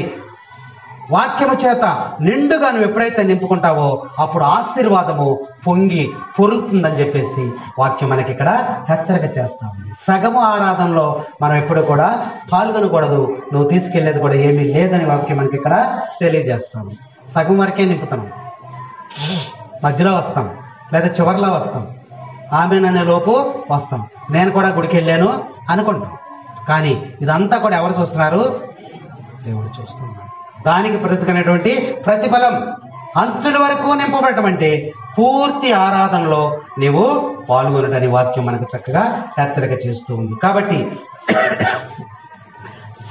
వాక్యము చేత నిండుగా నువ్వు ఎప్పుడైతే నింపుకుంటావో అప్పుడు ఆశీర్వాదము పొంగి పొరులుతుందని చెప్పేసి వాక్యం మనకి ఇక్కడ హెచ్చరిక చేస్తా ఉంది. సగము ఆరాధనలో మనం ఎప్పుడు కూడా పాల్గొనకూడదు. నువ్వు తీసుకెళ్లేది కూడా ఏమీ లేదని వాక్యం మనకి ఇక్కడ తెలియజేస్తాము. సగం వరకే నింపుతాం, మధ్యలో వస్తాం, లేదా చివరిలో వస్తాం, ఆమెననే లోపు వస్తాం. నేను కూడా గుడికి వెళ్ళాను అనుకుంటాం, కానీ ఇదంతా కూడా ఎవరు చూస్తున్నారు? దేవుడు చూస్తున్నాడు. దానికి ప్రతికనేటువంటి ప్రతిఫలం అంచుల వరకు నింపబడటం అంటే పూర్తి ఆరాధనలో నీవు పాల్గొనటని వాక్యం మనకు చక్కగా హెచ్చరిక చేస్తూ ఉంది. కాబట్టి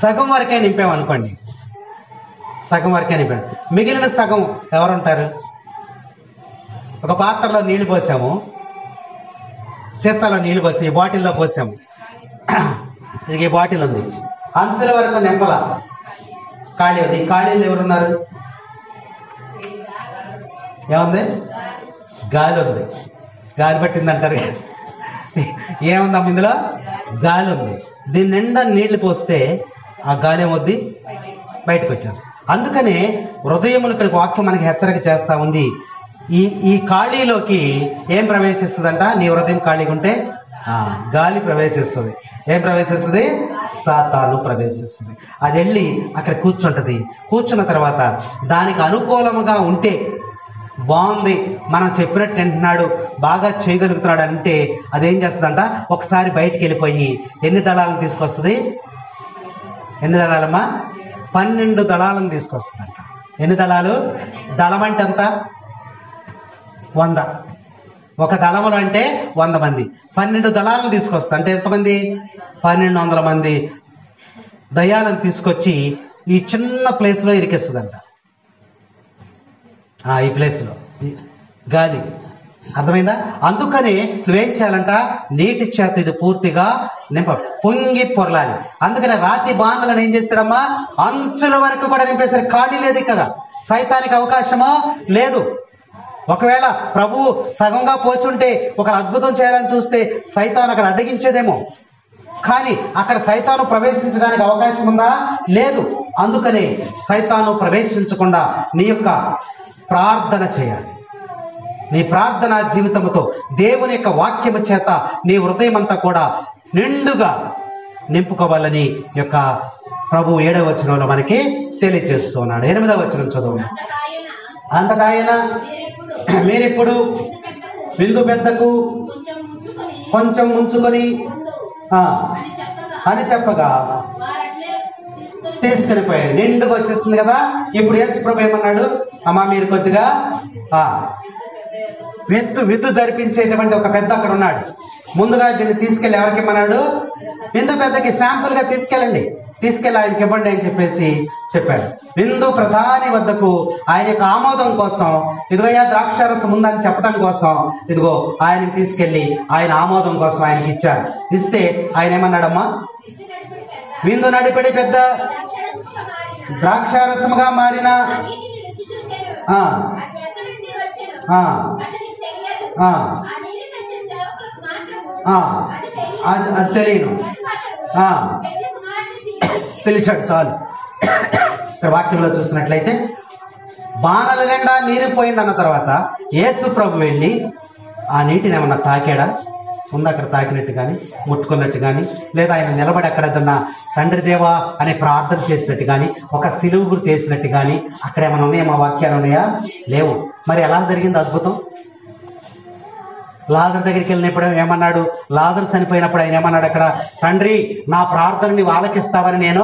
సగం వరకే నింపామనుకోండి, సగం వరకే నింపాము, మిగిలిన సగం ఎవరుంటారు? ఒక పాత్రలో నీళ్లు పోసాము, సీసాలో నీళ్లు పోసి ఈ బాటిల్లో పోసాము, ఇది ఈ బాటిల్ ఉంది, అంచుల వరకు నింపల, ఖాళీ ఉంది. ఈ ఖాళీలు ఎవరున్నారు? ఏముంది? గాలి ఉంది. గాలి పట్టింది అంటారు. ఏముందమ్మ ఇందులో? గాలి ఉంది. దీని నిండా నీళ్లు పోస్తే ఆ గాలి ఏమవుద్ది? బయటకు వచ్చేస్తుంది. అందుకనే హృదయములు ఇక్కడ వాక్యం మనకి హెచ్చరిక చేస్తా ఉంది. ఈ ఖాళీలోకి ఏం ప్రవేశిస్తుందంట? నీ హృదయం ఖాళీగా ఉంటే గాలి ప్రవేశిస్తుంది. ఏం ప్రవేశిస్తుంది? సాతాను ప్రవేశిస్తుంది. అది వెళ్ళి అక్కడ కూర్చుంటది. కూర్చున్న తర్వాత దానికి అనుకూలముగా ఉంటే బాగుంది, మనం చెప్పినట్టు వింటున్నాడు, బాగా చేయగలుగుతున్నాడు అంటే అదేం చేస్తుందంట? ఒకసారి బయటికి వెళ్ళిపోయి ఎన్ని దళాలను తీసుకొస్తుంది? ఎన్ని దళాలమ్మా? 12 దళాలను తీసుకొస్తుందంట. ఎన్ని దళాలు? దళం అంటే ఎంత? 100. ఒక దళములు అంటే 100 మంది. 12 దళాలను తీసుకొస్తా అంటే ఎంతమంది? 1200 మంది దయ్యాలను తీసుకొచ్చి ఈ చిన్న ప్లేస్లో ఇరికిస్తుందంట. ఈ ప్లేస్లో గాలి. అర్థమైందా? అందుకని నువ్వేం చేయాలంట? నీటి చేత ఇది పూర్తిగా పొంగి పొరలాలి. అందుకని రాతి బాణలను ఏం చేస్తాడమ్మా? అంచుల వరకు కూడా నింపేశారు. ఖాళీ లేదు ఇక్కడ, సైతానికి అవకాశమో లేదు. ఒకవేళ ప్రభువు సగంగా పోస్తుంటే ఒక అద్భుతం చేయాలని చూస్తే సైతాన్ అక్కడ అడ్డగించేదేమో, కానీ అక్కడ సైతాను ప్రవేశించడానికి అవకాశం ఉందా? లేదు. అందుకనే సైతాను ప్రవేశించకుండా నీ యొక్క ప్రార్థన చేయాలి. నీ ప్రార్థనా జీవితంతో దేవుని యొక్క వాక్యము చేత నీ హృదయం అంతా కూడా నిండుగా నింపుకోవాలని యొక్క ప్రభు 7వ వచనంలో మనకి తెలియజేస్తున్నాడు. 8వ వచనం చదువు. అంతటా ఆయన మీరిప్పుడు విందు పెద్దకు కొంచెం ముంచుకొని అని చెప్పగా తీసుకుని పోయాడు. నిండుగా వచ్చేస్తుంది కదా. ఇప్పుడు యేసు ప్రభు ఏమన్నాడు? అమ్మా మీరు కొద్దిగా విందు జరిపించేటువంటి ఒక పెద్ద అక్కడ ఉన్నాడు. ముందుగా దీన్ని తీసుకెళ్ళి ఎవరికి ఇమ్మన్నాడు? విందు పెద్దకి శాంపుల్ గా తీసుకెళ్ళండి. తీసుకెళ్ళి ఆయనకి ఇవ్వండి అని చెప్పేసి చెప్పాడు. విందు ప్రధాని వద్దకు ఆయన యొక్క ఆమోదం కోసం, ఇదిగోయా ద్రాక్షారసం ఉందని చెప్పడం కోసం ఇదిగో ఆయనకి తీసుకెళ్ళి ఆయన ఆమోదం కోసం ఆయనకి ఇచ్చారు. ఇస్తే ఆయన ఏమన్నాడమ్మా, విందు నడిపడి పెద్ద ద్రాక్షారసముగా మారిన అది తెలియను పిలిచాడు చాలు. ఇక్కడ వాక్యంలో చూస్తున్నట్లయితే బాణల నిండా నీరు పోయింది అన్న తర్వాత యేసు ప్రభు వెళ్ళి ఆ నీటిని ఏమన్నా తాకాడా? ముందు అక్కడ తాకినట్టు కానీ, ముట్టుకున్నట్టు కానీ, లేదా ఆయన నిలబడి అక్కడ ఏదన్నా తండ్రి దేవా అనే ప్రార్థన చేసినట్టు కానీ, ఒక సిలువు గుర్తు వేసినట్టు కానీ అక్కడ ఏమైనా ఉన్నాయా? మా వాక్యాలు ఉన్నాయా? లేవు. మరి ఎలా జరిగింది అద్భుతం? లాజర్ దగ్గరికి వెళ్ళినప్పుడు ఏమన్నాడు? లాజర్ చనిపోయినప్పుడు ఆయన ఏమన్నాడు? అక్కడ తండ్రి నా ప్రార్థనని ఆలకిస్తావని నేను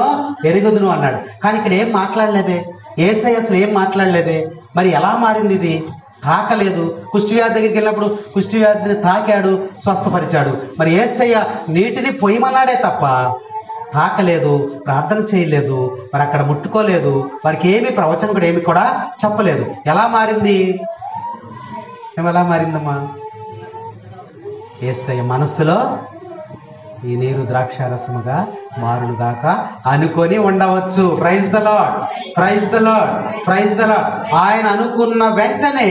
ఎరుగుదును అన్నాడు. కానీ ఇక్కడ ఏం మాట్లాడలేదే, యేసయ్య అసలు ఏం మాట్లాడలేదే. మరి ఎలా మారింది ఇది? తాకలేదు. కుష్ఠవ్యాధి దగ్గరికి వెళ్ళినప్పుడు కుష్ఠవ్యాధిని తాకాడు, స్వస్థపరిచాడు. మరి యేసయ్య నీటిని పొయ్యమన్నాడే తప్ప తాకలేదు, ప్రార్థన చేయలేదు, మరి అక్కడ ముట్టుకోలేదు, వారికి ఏమి ప్రవచనం కూడా ఏమి కూడా చెప్పలేదు. ఎలా మారింది? ఎలా మారిందమ్మా? యేసయ్య మనస్సులో ఈ నీరు ద్రాక్షారసముగా మారునుగాక అనుకొని ఉండవచ్చు. Praise the lord, praise the lord, praise the lord. ఆయన అనుకున్న వెంటనే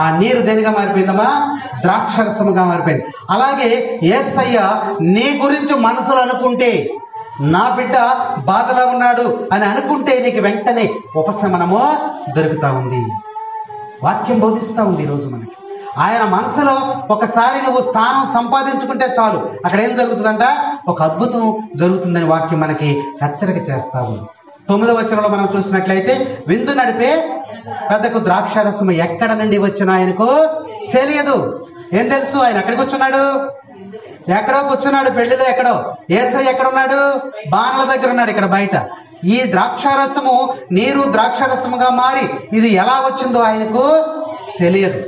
ఆ నీరు దేనిగా మారిపోయిందమ్మా? ద్రాక్షారసముగా మారిపోయింది. అలాగే యేసయ్య నీ గురించి మనసులో అనుకుంటే, నా బిడ్డ బాధలో ఉన్నాడు అని అనుకుంటే నీకు వెంటనే ఉపశమనము దొరుకుతా ఉంది. వాక్యం బోధిస్తూ ఉంది ఈరోజు మనకి. ఆయన మనసులో ఒకసారి నువ్వు స్థానం సంపాదించుకుంటే చాలు, అక్కడ ఏం జరుగుతుందంట? ఒక అద్భుతం జరుగుతుందని వాక్యం మనకి హెచ్చరిక చేస్తా ఉంది. 9వ వచనంలో మనం చూసినట్లయితే విందు నడిపే పెద్దకు ద్రాక్షారసము ఎక్కడ నుండి వచ్చిన ఆయనకు తెలియదు. ఏం తెలుసు? ఆయన ఎక్కడికి వచ్చున్నాడు? ఎక్కడో కూర్చున్నాడు, పెళ్లిలో ఎక్కడో. యేసయ్య ఎక్కడున్నాడు? బాణల దగ్గర ఉన్నాడు, ఇక్కడ బయట. ఈ ద్రాక్షారసము నీరు ద్రాక్షారసముగా మారి ఇది ఎలా వచ్చిందో ఆయనకు తెలియదు.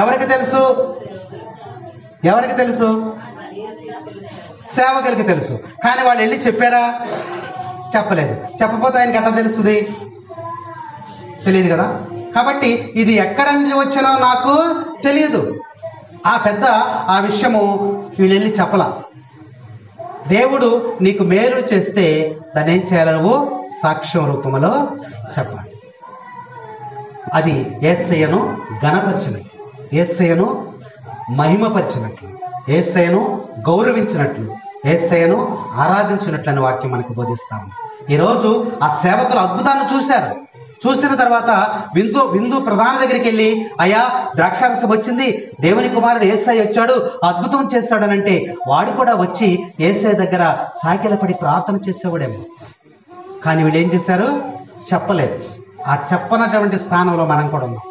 ఎవరికి తెలుసు? ఎవరికి తెలుసు? సేవకులకి తెలుసు. కానీ వాళ్ళు వెళ్ళి చెప్పారా? చెప్పలేదు. చెప్పకపోతే ఆయనకి ఎట్లా తెలుస్తుంది? తెలియదు కదా. కాబట్టి ఇది ఎక్కడ నుంచి వచ్చినో నాకు తెలియదు. ఆ పెద్ద ఆ విషయము వీళ్ళు వెళ్ళి చెప్పలా. దేవుడు నీకు మేలు చేస్తే దాన్ని ఏం చేయాలి? నువ్వు సాక్ష్యం రూపంలో చెప్పాలి. అది యేసయ్యను ఘనపరిచినట్లు, యేసయ్యను మహిమపరిచినట్లు, యేసయ్యను గౌరవించినట్లు, యేసయ్యను ఆరాధించినట్లు అనే వాక్యం మనకు బోధిస్తాము. ఈరోజు ఆ సేవకులు అద్భుతాన్ని చూశారు. చూసిన తర్వాత విందు ప్రధాని దగ్గరికి వెళ్ళి, అయ్యా ద్రాక్షారసం వచ్చింది, దేవుని కుమారుడు యేసయ్య వచ్చాడు, అద్భుతం చేస్తాడనంటే వాడు కూడా వచ్చి యేసయ్య దగ్గర సాకిలపడి ప్రార్థన చేసేవాడేమో. కానీ వీళ్ళు ఏం చేశారు? చెప్పలేదు. ఆ చెప్పనటువంటి స్థానంలో మనం కూడా ఉన్నాం.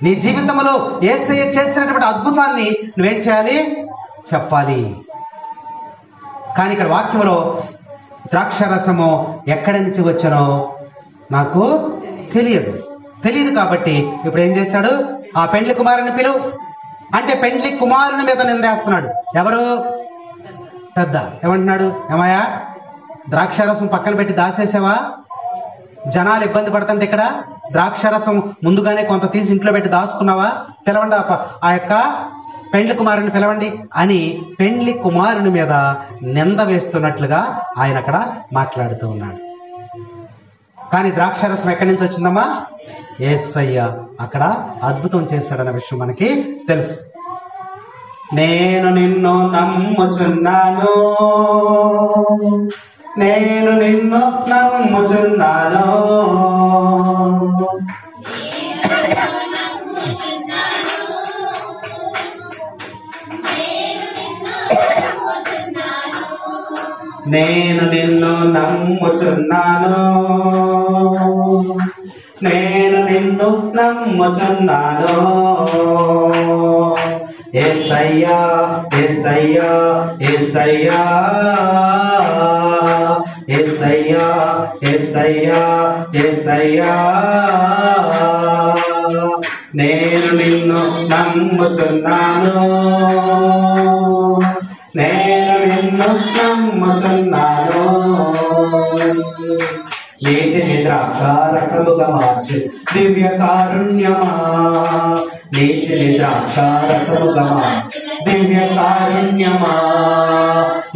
నీ జీవితంలో యేసయ్య చేసినటువంటి అద్భుతాన్ని నువ్వేం చేయాలి? చెప్పాలి. కానీ ఇక్కడ వాక్యంలో ద్రాక్షారసము ఎక్కడి నుంచి వచ్చానో నాకు తెలియదు కాబట్టి ఇప్పుడు ఏం చేశాడు? ఆ పెండ్లి కుమారుని పిలువు అంటే పెండ్లి కుమారుని మీద నిందేస్తున్నాడు. ఎవరు? పెద్ద. ఏమంటున్నాడు? ఏమయ్యా ద్రాక్షారసం పక్కన పెట్టి దాసేసావా? జనాలు ఇబ్బంది పడుతుంటే ఇక్కడ ద్రాక్షారసం ముందుగానే కొంత తీసి ఇంట్లో పెట్టి దాచుకున్నావా? పిలవండి ఆ యొక్క పెండ్లి కుమారుని పిలవండి అని పెండ్లి కుమారుని మీద నింద వేస్తున్నట్లుగా ఆయన అక్కడ మాట్లాడుతూ ఉన్నాడు. కానీ ద్రాక్షారసం ఎక్కడి నుంచి వచ్చిందమ్మా? యేసయ్య అక్కడ అద్భుతం చేశాడన్న విషయం మనకి తెలుసు. నేను నిన్ను నమ్ముచున్నాను, నేను నిన్ను నమ్ముచున్నాను, నేను నిన్ను నమ్ముచున్నాను, నేను నిన్ను నమ్ముచున్నాను. యేసయ్యా యేసయ్యా యేసయ్యా యేసయ్యా యేసయ్యా యేసయ్యా, నేను నిన్ను నమ్ముచున్నాను, నేను నిన్ను నిన్ను నమ్ముతున్నాను. నీటిని ద్రాక్షారసముగా మార్చు దివ్య కారుణ్యమా, నీటిని ద్రాక్షారసముగా మార్చు దివ్య కారుణ్యమా.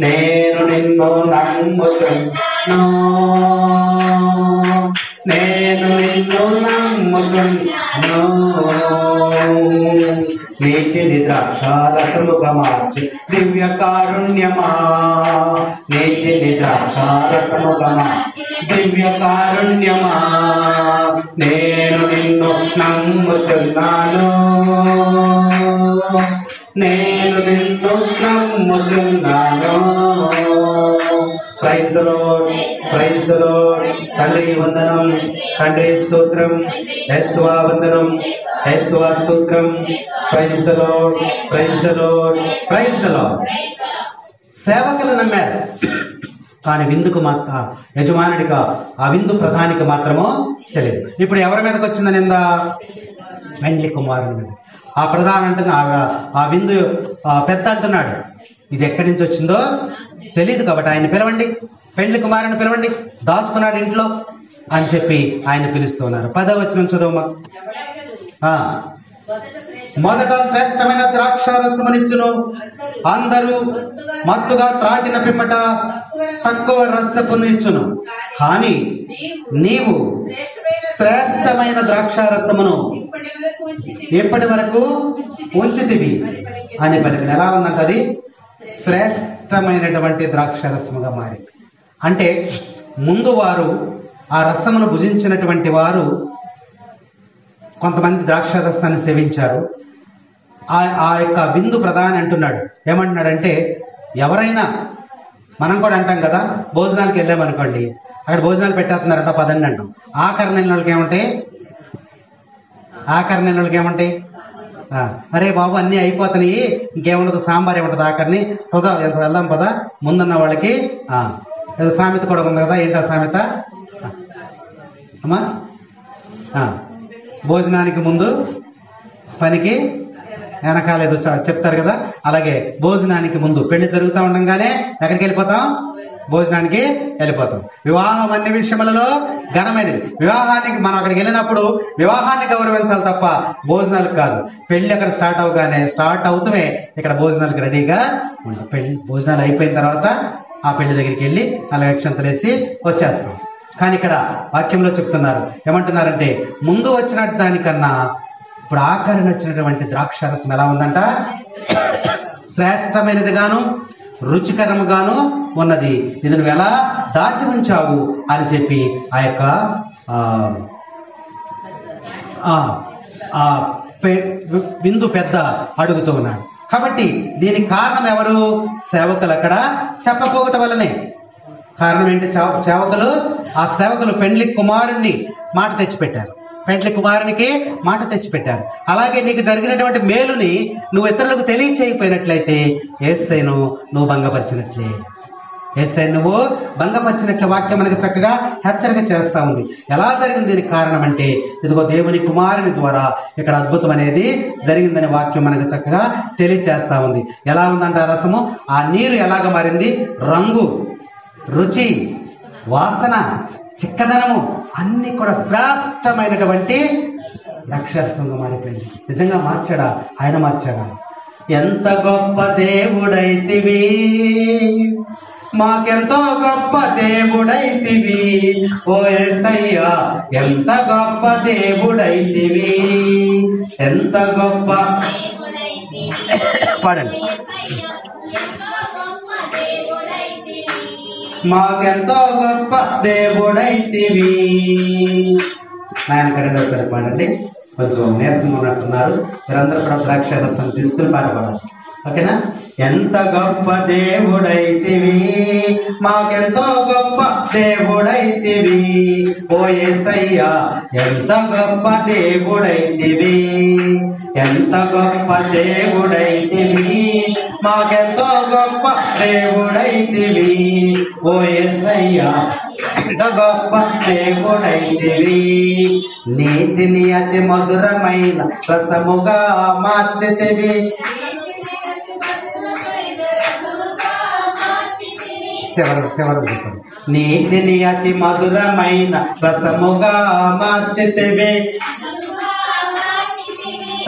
నేను నిన్ను నమ్ముతున్నాను, నేను నిన్ను నమ్ముతున్నాను. నీటిని ద్రాక్షారసముగా మార్చు దివ్య కారుణ్యమా, నీటిని ద్రాక్షారసముగా మార్చు దివ్య కారుణ్యమా. నేను నిన్ను నమ్ముతున్నాను, నేను నిన్ను నమ్ముతున్నాను. Praise the lord, praise the lord. తండ్రి వందనం, తండ్రి స్తోత్రం, యేసువా వందనం, యేసువా స్తోత్రం. Praise the lord, praise the lord, praise the lord. సేవకులు నమ్మారు, కానీ విందుకు మాత్రం యజమానుడిగా ఆ విందు ప్రధానికి మాత్రమో తెలియదు. ఇప్పుడు ఎవరి మీదకి వచ్చింది నింద? పెండ్లి కుమారుని మీద. ఆ ప్రధాని అంటున్నా, ఆ విందు పెద్ద అంటున్నాడు, ఇది ఎక్కడి నుంచి వచ్చిందో తెలియదు కాబట్టి ఆయన పిలవండి, పెండ్లి కుమారుని పిలవండి, దాచుకున్నాడు ఇంట్లో అని చెప్పి ఆయన పిలుస్తూ ఉన్నారు. 10వ వచనం చదువు. మొదట శ్రేష్టమైన ద్రాక్షారసమునిచ్చును, అందరూ మత్తుగా త్రాగిన పిమ్మట తక్కువ రసపును ఇచ్చును, కానీ నీవు శ్రేష్టమైన ద్రాక్షారసమును ఇప్పటి వరకు ఉంచితివి అని పలికిన. ఎలా ఉందంట? అది శ్రేష్టమైనటువంటి ద్రాక్షారసముగా మారింది. అంటే ముందు వారు ఆ రసమును భుజించినటువంటి వారు కొంతమంది ద్రాక్షారసాన్ని సేవించారు. ఆ యొక్క విందు ప్రధాని అంటున్నాడు, ఏమంటున్నాడంటే, ఎవరైనా, మనం కూడా అంటాం కదా, భోజనాలకు వెళ్ళామనుకోండి, అక్కడ భోజనాలు పెట్టేస్తున్నారంట, పదండి అంటాం. ఆఖరి నెల వాళ్ళకి ఏమంటాయి? ఆఖరి నెల వాళ్ళకి ఏమంటాయి? అరే బాబు అన్నీ అయిపోతున్నాయి, ఇంకేముండదు, సాంబార్ ఏముంటుంది ఆఖరిని, తొదా ఎంత వెళ్దాం పదా. ముందున్న వాళ్ళకి ఏదో సామెత కూడా ఉంది కదా, ఏంటా సామెత అమ్మా? భోజనానికి ముందు పనికి వెనకాలేదు చెప్తారు కదా. అలాగే భోజనానికి ముందు, పెళ్లి జరుగుతూ ఉండగానే ఎక్కడికి వెళ్ళిపోతాం? భోజనానికి వెళ్ళిపోతాం. వివాహం అన్ని విషయములలో ఘనమైనది. వివాహానికి మనం అక్కడికి వెళ్ళినప్పుడు వివాహాన్ని గౌరవించాలి తప్ప భోజనాలకు కాదు. పెళ్లి అక్కడ స్టార్ట్ అవుతూనే ఇక్కడ భోజనాలకు రెడీగా ఉంటాం. పెళ్లి భోజనాలు అయిపోయిన తర్వాత ఆ పెళ్లి దగ్గరికి వెళ్ళి అలా అక్షంతలు వేసి వచ్చేస్తాం. కానీ ఇక్కడ వాక్యంలో చెప్తున్నారు, ఏమంటున్నారంటే, ముందు వచ్చిన దానికన్నా ఇప్పుడు ఆఖరిని వచ్చినటువంటి ద్రాక్షారసం ఎలా ఉందంట? శ్రేష్టమైనదిగాను రుచికరముగాను ఉన్నది. ఇది నువ్వు ఎలా దాచి ఉంచావు అని చెప్పి ఆ యొక్క విందు పెద్ద అడుగుతూ ఉన్నాడు. కాబట్టి దీనికి కారణం ఎవరు? సేవకులు అక్కడ చెప్పపోగటం వల్లనే. కారణం ఏంటి? ఆ సేవకులు పెండ్లి కుమారుణ్ణి మాట తెచ్చిపెట్టారు, పెండ్లి కుమారునికి మాట తెచ్చిపెట్టారు. అలాగే నీకు జరిగినటువంటి మేలుని నువ్వు ఇతరులకు తెలియచేయకపోయినట్లయితే యేసయ్యను నువ్వు భంగపరిచినట్లే. యేసయ్యను నువ్వు భంగపరిచినట్లే. వాక్యం మనకు చక్కగా హెచ్చరిక చేస్తా ఉంది. ఎలా జరిగింది? దీనికి కారణం అంటే, ఇదిగో దేవుని కుమారుని ద్వారా ఇక్కడ అద్భుతం అనేది జరిగిందని వాక్యం మనకు చక్కగా తెలియచేస్తా ఉంది. ఎలా ఉందంట రసము? ఆ నీరు ఎలాగ మారింది? రంగు, రుచి, వాసన, చిక్కదనము అన్ని కూడా శ్రేష్టమైనటువంటి ద్రాక్షారసంగా మారిపోయింది. నిజంగా మార్చాడా? ఆయన మార్చాడా? ఎంత గొప్ప దేవుడైతివి, మాకెంతో గొప్ప దేవుడైతివి ఓ యేసయ్యా, ఎంత గొప్ప దేవుడైతివి, ఎంత గొప్ప పాడండి. మాకెంతో గొప్ప దేవుడైతివి. నాయనక రెండోసారి పాడండి. కొంచెం నీరసంగా ఉన్నట్టున్నారు. మీరందరూ కూడా ద్రాక్షారసం తీసుకుని పాట పాడాలి. ఓకేనా? ఎంత గొప్ప దేవుడైతివి, మాకెంతో గొప్ప దేవుడైతివి ఓ యేసయ్యా, ఎంత గొప్ప దేవుడైతివి, ఎంత గొప్ప దేవుడైతివి, మాకెంతో గొప్ప దేవుడైతివి ఓ యేసయ్యా, ఎంత గొప్ప దేవుడైతివి. నీతిని అతి మధురమైన రసముగా మార్చితివి, చివరకు చెప్పండి. నీటిని అతి మధురమైన రసముగా మార్చితివి,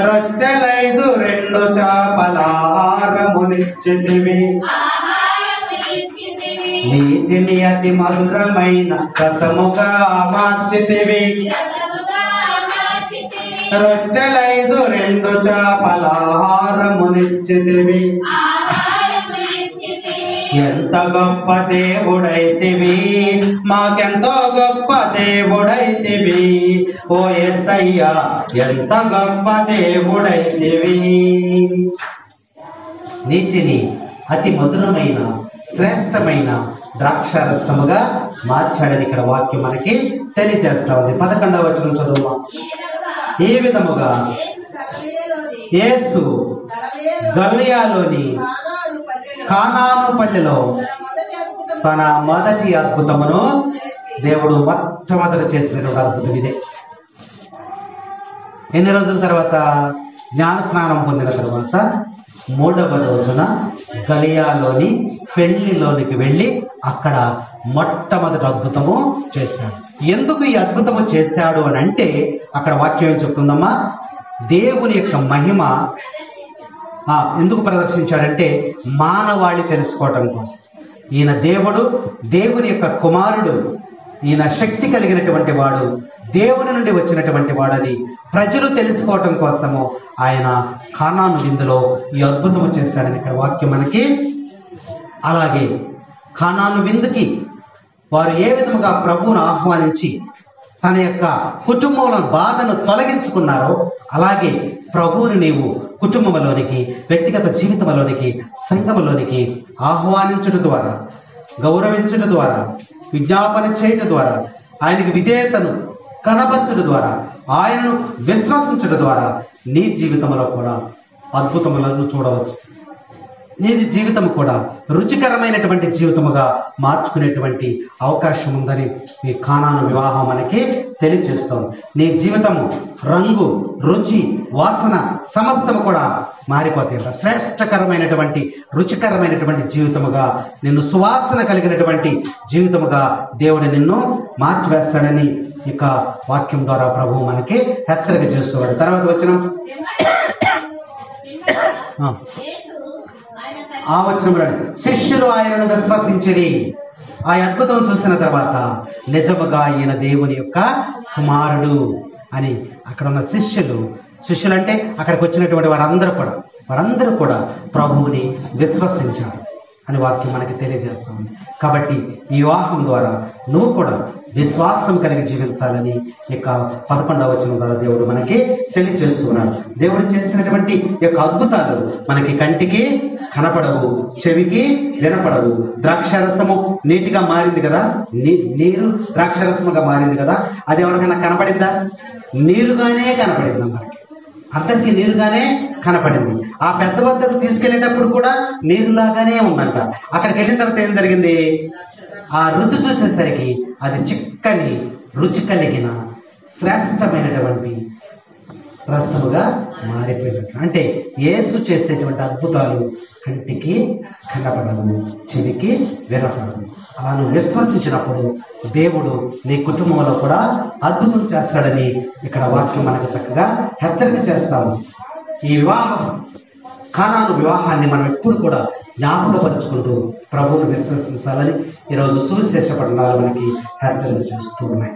రొట్టెలైదు 2 చేపల ఆహారమునిచ్చితివి. నీటిని అతి మధురమైన రసముగా మార్చితివి, రొట్టెలైదు 2 చేపల ఆహారమునిచ్చితివి. ఎంత గొప్ప దేవుడైతివి, మాకెంతో గొప్ప దేవుడైతివి. ఓ యేసయ్యా ఎంత గొప్ప దేవుడైతివి. నీటిని అతి మధురమైన శ్రేష్టమైన ద్రాక్షారసముగా మార్చాడని ఇక్కడ వాక్యం మనకి తెలియజేస్తా ఉంది. 11వ వచనం చదువు. ఈ విధముగా యేసు గలిలయలోని కానాను పల్లెలో తన మొదటి అద్భుతమును దేవుడు మొట్టమొదట చేసినటువంటి అద్భుతం ఇదే. ఎన్ని రోజుల తర్వాత? జ్ఞాన స్నానం పొందిన తర్వాత 3వ రోజున గలిలయలోని పెళ్లిలోనికి వెళ్ళి అక్కడ మొట్టమొదటి అద్భుతము చేశాడు. ఎందుకు ఈ అద్భుతము చేశాడు అని అంటే అక్కడ వాక్యం ఏం చెప్తుందమ్మా? దేవుని యొక్క మహిమ ఎందుకు ప్రదర్శించాడంటే మానవాళి తెలుసుకోవటం కోసం. ఈయన దేవుడు, దేవుని యొక్క కుమారుడు, ఈయన శక్తి కలిగినటువంటి వాడు, దేవుని నుండి వచ్చినటువంటి వాడని ప్రజలు తెలుసుకోవటం కోసము ఆయన కానాను విందులో ఈ అద్భుతము చేశాడని ఇక్కడ వాక్యం మనకి. అలాగే కానాను విందుకి వారు ఏ విధముగా ప్రభువును ఆహ్వానించి తన యొక్క కుటుంబంలో బాధను తొలగించుకున్నారో అలాగే ప్రభువుని నీవు కుటుంబంలోనికి, వ్యక్తిగత జీవితంలోనికి, సంఘంలోనికి ఆహ్వానించడం ద్వారా, గౌరవించడం ద్వారా, విజ్ఞాపన చేయడం ద్వారా, ఆయనకి విధేయతను కనపరచడం ద్వారా, ఆయనను విశ్వసించడం ద్వారా నీ జీవితంలో కూడా అద్భుతములను చూడవచ్చు. నీ జీవితం కూడా రుచికరమైనటువంటి జీవితముగా మార్చుకునేటువంటి అవకాశం ఉందని ఈ కానాను వివాహం మనకి తెలియజేస్తోంది. నీ జీవితము రంగు, రుచి, వాసన సమస్తము కూడా మారిపోతాయి. శ్రేష్టకరమైనటువంటి రుచికరమైనటువంటి జీవితముగా, నిన్ను సువాసన కలిగినటువంటి జీవితముగా దేవుడు నిన్ను మార్చివేస్తాడని ఇక వాక్యం ద్వారా ప్రభువు మనకి హెచ్చరిక చేస్తున్నాడు. తర్వాత వచ్చిన ఆ వచనంలో శిష్యులు ఆయనను విశ్వసించిరి. ఆ అద్భుతం చూసిన తర్వాత నిజముగా ఈయన దేవుని యొక్క కుమారుడు అని అక్కడ ఉన్న శిష్యులు అంటే అక్కడికి వచ్చినటువంటి వారందరూ కూడా ప్రభువుని విశ్వసించారు అని వాక్యం మనకి తెలియజేస్తూ ఉంది. కాబట్టి ఈ వివాహం ద్వారా నువ్వు కూడా విశ్వాసం కలిగి జీవించాలని ఇక 11వ వచనం ద్వారా దేవుడు మనకి తెలియజేస్తున్నాడు. దేవుడు చేసినటువంటి యొక్క అద్భుతాలు మనకి కంటికి కనపడవు, చెవికి వినపడవు. ద్రాక్షారసము నీటిగా మారింది కదా, నీరు ద్రాక్షారసముగా మారింది కదా, అది ఎవరికైనా కనపడిందా? నీరుగానే కనపడింది అన్నమాట. అందరికీ నీరుగానే కనపడింది. ఆ పెద్ద వద్దకు తీసుకెళ్లేటప్పుడు కూడా నీరులాగానే ఉందంట. అక్కడికి వెళ్ళిన తర్వాత ఏం జరిగింది? ఆ రుచి చూసేసరికి అది చిక్కని రుచి కలిగిన శ్రేష్టమైనటువంటి రసముగా మారిపోయినట్టు. అంటే యేసు చేసేటువంటి అద్భుతాలు కంటికి కనపడవు, చెవికి వినపడవు. అలా నువ్వు విశ్వసించినప్పుడు దేవుడు నీ కుటుంబంలో కూడా అద్భుతం చేస్తాడని ఇక్కడ వాక్యం మనకు చక్కగా హెచ్చరిక చేస్తాము. ఈ కానాను వివాహాన్ని మనం ఎప్పుడు కూడా జ్ఞాపకపరుచుకుంటూ ప్రభువును విశ్వసించాలని ఈరోజు సువిశేష పఠనాలు మనకి హెచ్చరిక చేస్తూ ఉన్నాయి.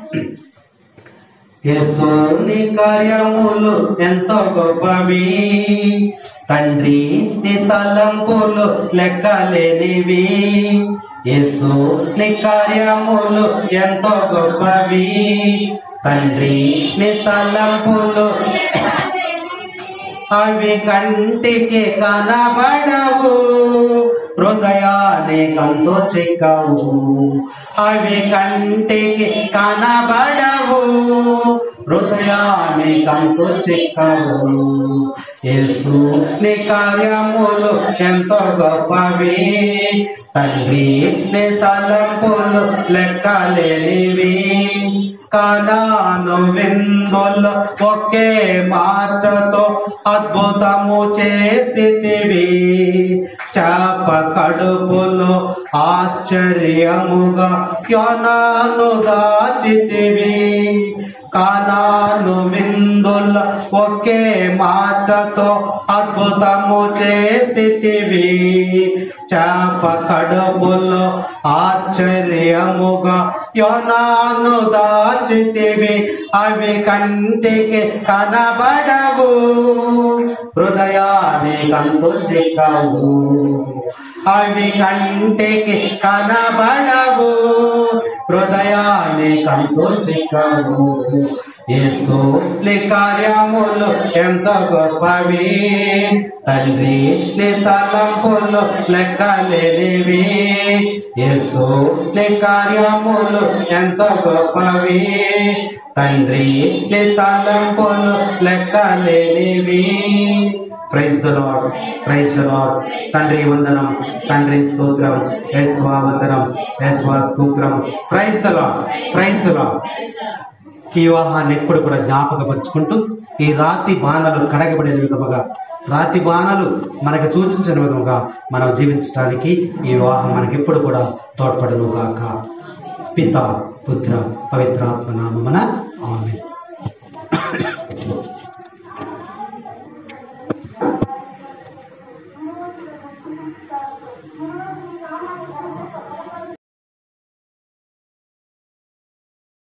యేసుని కార్యములు ఎంతో గొప్పవి, తండ్రి నీ తలంపులు లెక్కలేనివి. యేసుని కార్యములు ఎంతో గొప్పవి, తండ్రి నీ తలంపులు అవి కంటికి కనబడవు, హృదయాన్ని కంతో చిక్కవు. అవి కంటికి కనబడవు, హృదయాన్ని కంతో చిక్కవు. యేసు నీ కార్యములు ఎంతో గొప్పవి, తండ్రి నీ తలంపులు లెక్కలేనివి. కానాను విందుల్లో ఒకే మాటతో అద్భుతము చేసితివి. చేప కడుపులో ఆశ్చర్యముగా యోనాను దాచితివి. కానాను విందుల్లో ఒకే మాటతో అద్భుతము చేసితివి. చేప కడుపులో ఆశ్చర్యముగా యోనాను దాచితివి. అవి కంటికి కనబడవు, హృదయానికి అంతు చిక్కవు. అవి కంటికి కనబడవు, హృదయానికి అంతు చిక్కవు. యేసు నీ కార్యములు ఎంత గొప్పవి, తండ్రి నీ తలంపులు లెక్కలేనివి. యేసు నీ కార్యములు ఎంత గొప్పవి, తండ్రి నీ తలంపులు లెక్కలేనివి. Praise the lord, praise the Lord. తండ్రి వందనం, తండ్రి స్తోత్రం, యేసువా వందనం, యేసువా స్తోత్రం. Praise the lord, praise the Lord. ఈ వివాహాన్ని ఎప్పుడు కూడా జ్ఞాపకపరుచుకుంటూ ఈ రాతి బాణలు కడగబడిన విధముగా, రాతి బాణలు మనకు సూచించిన విధముగా మనం జీవించడానికి ఈ వివాహం మనకి ఎప్పుడు కూడా తోడ్పడును గాక. పిత, పుత్ర, పవిత్రాత్మ నామమున ఆమేన్.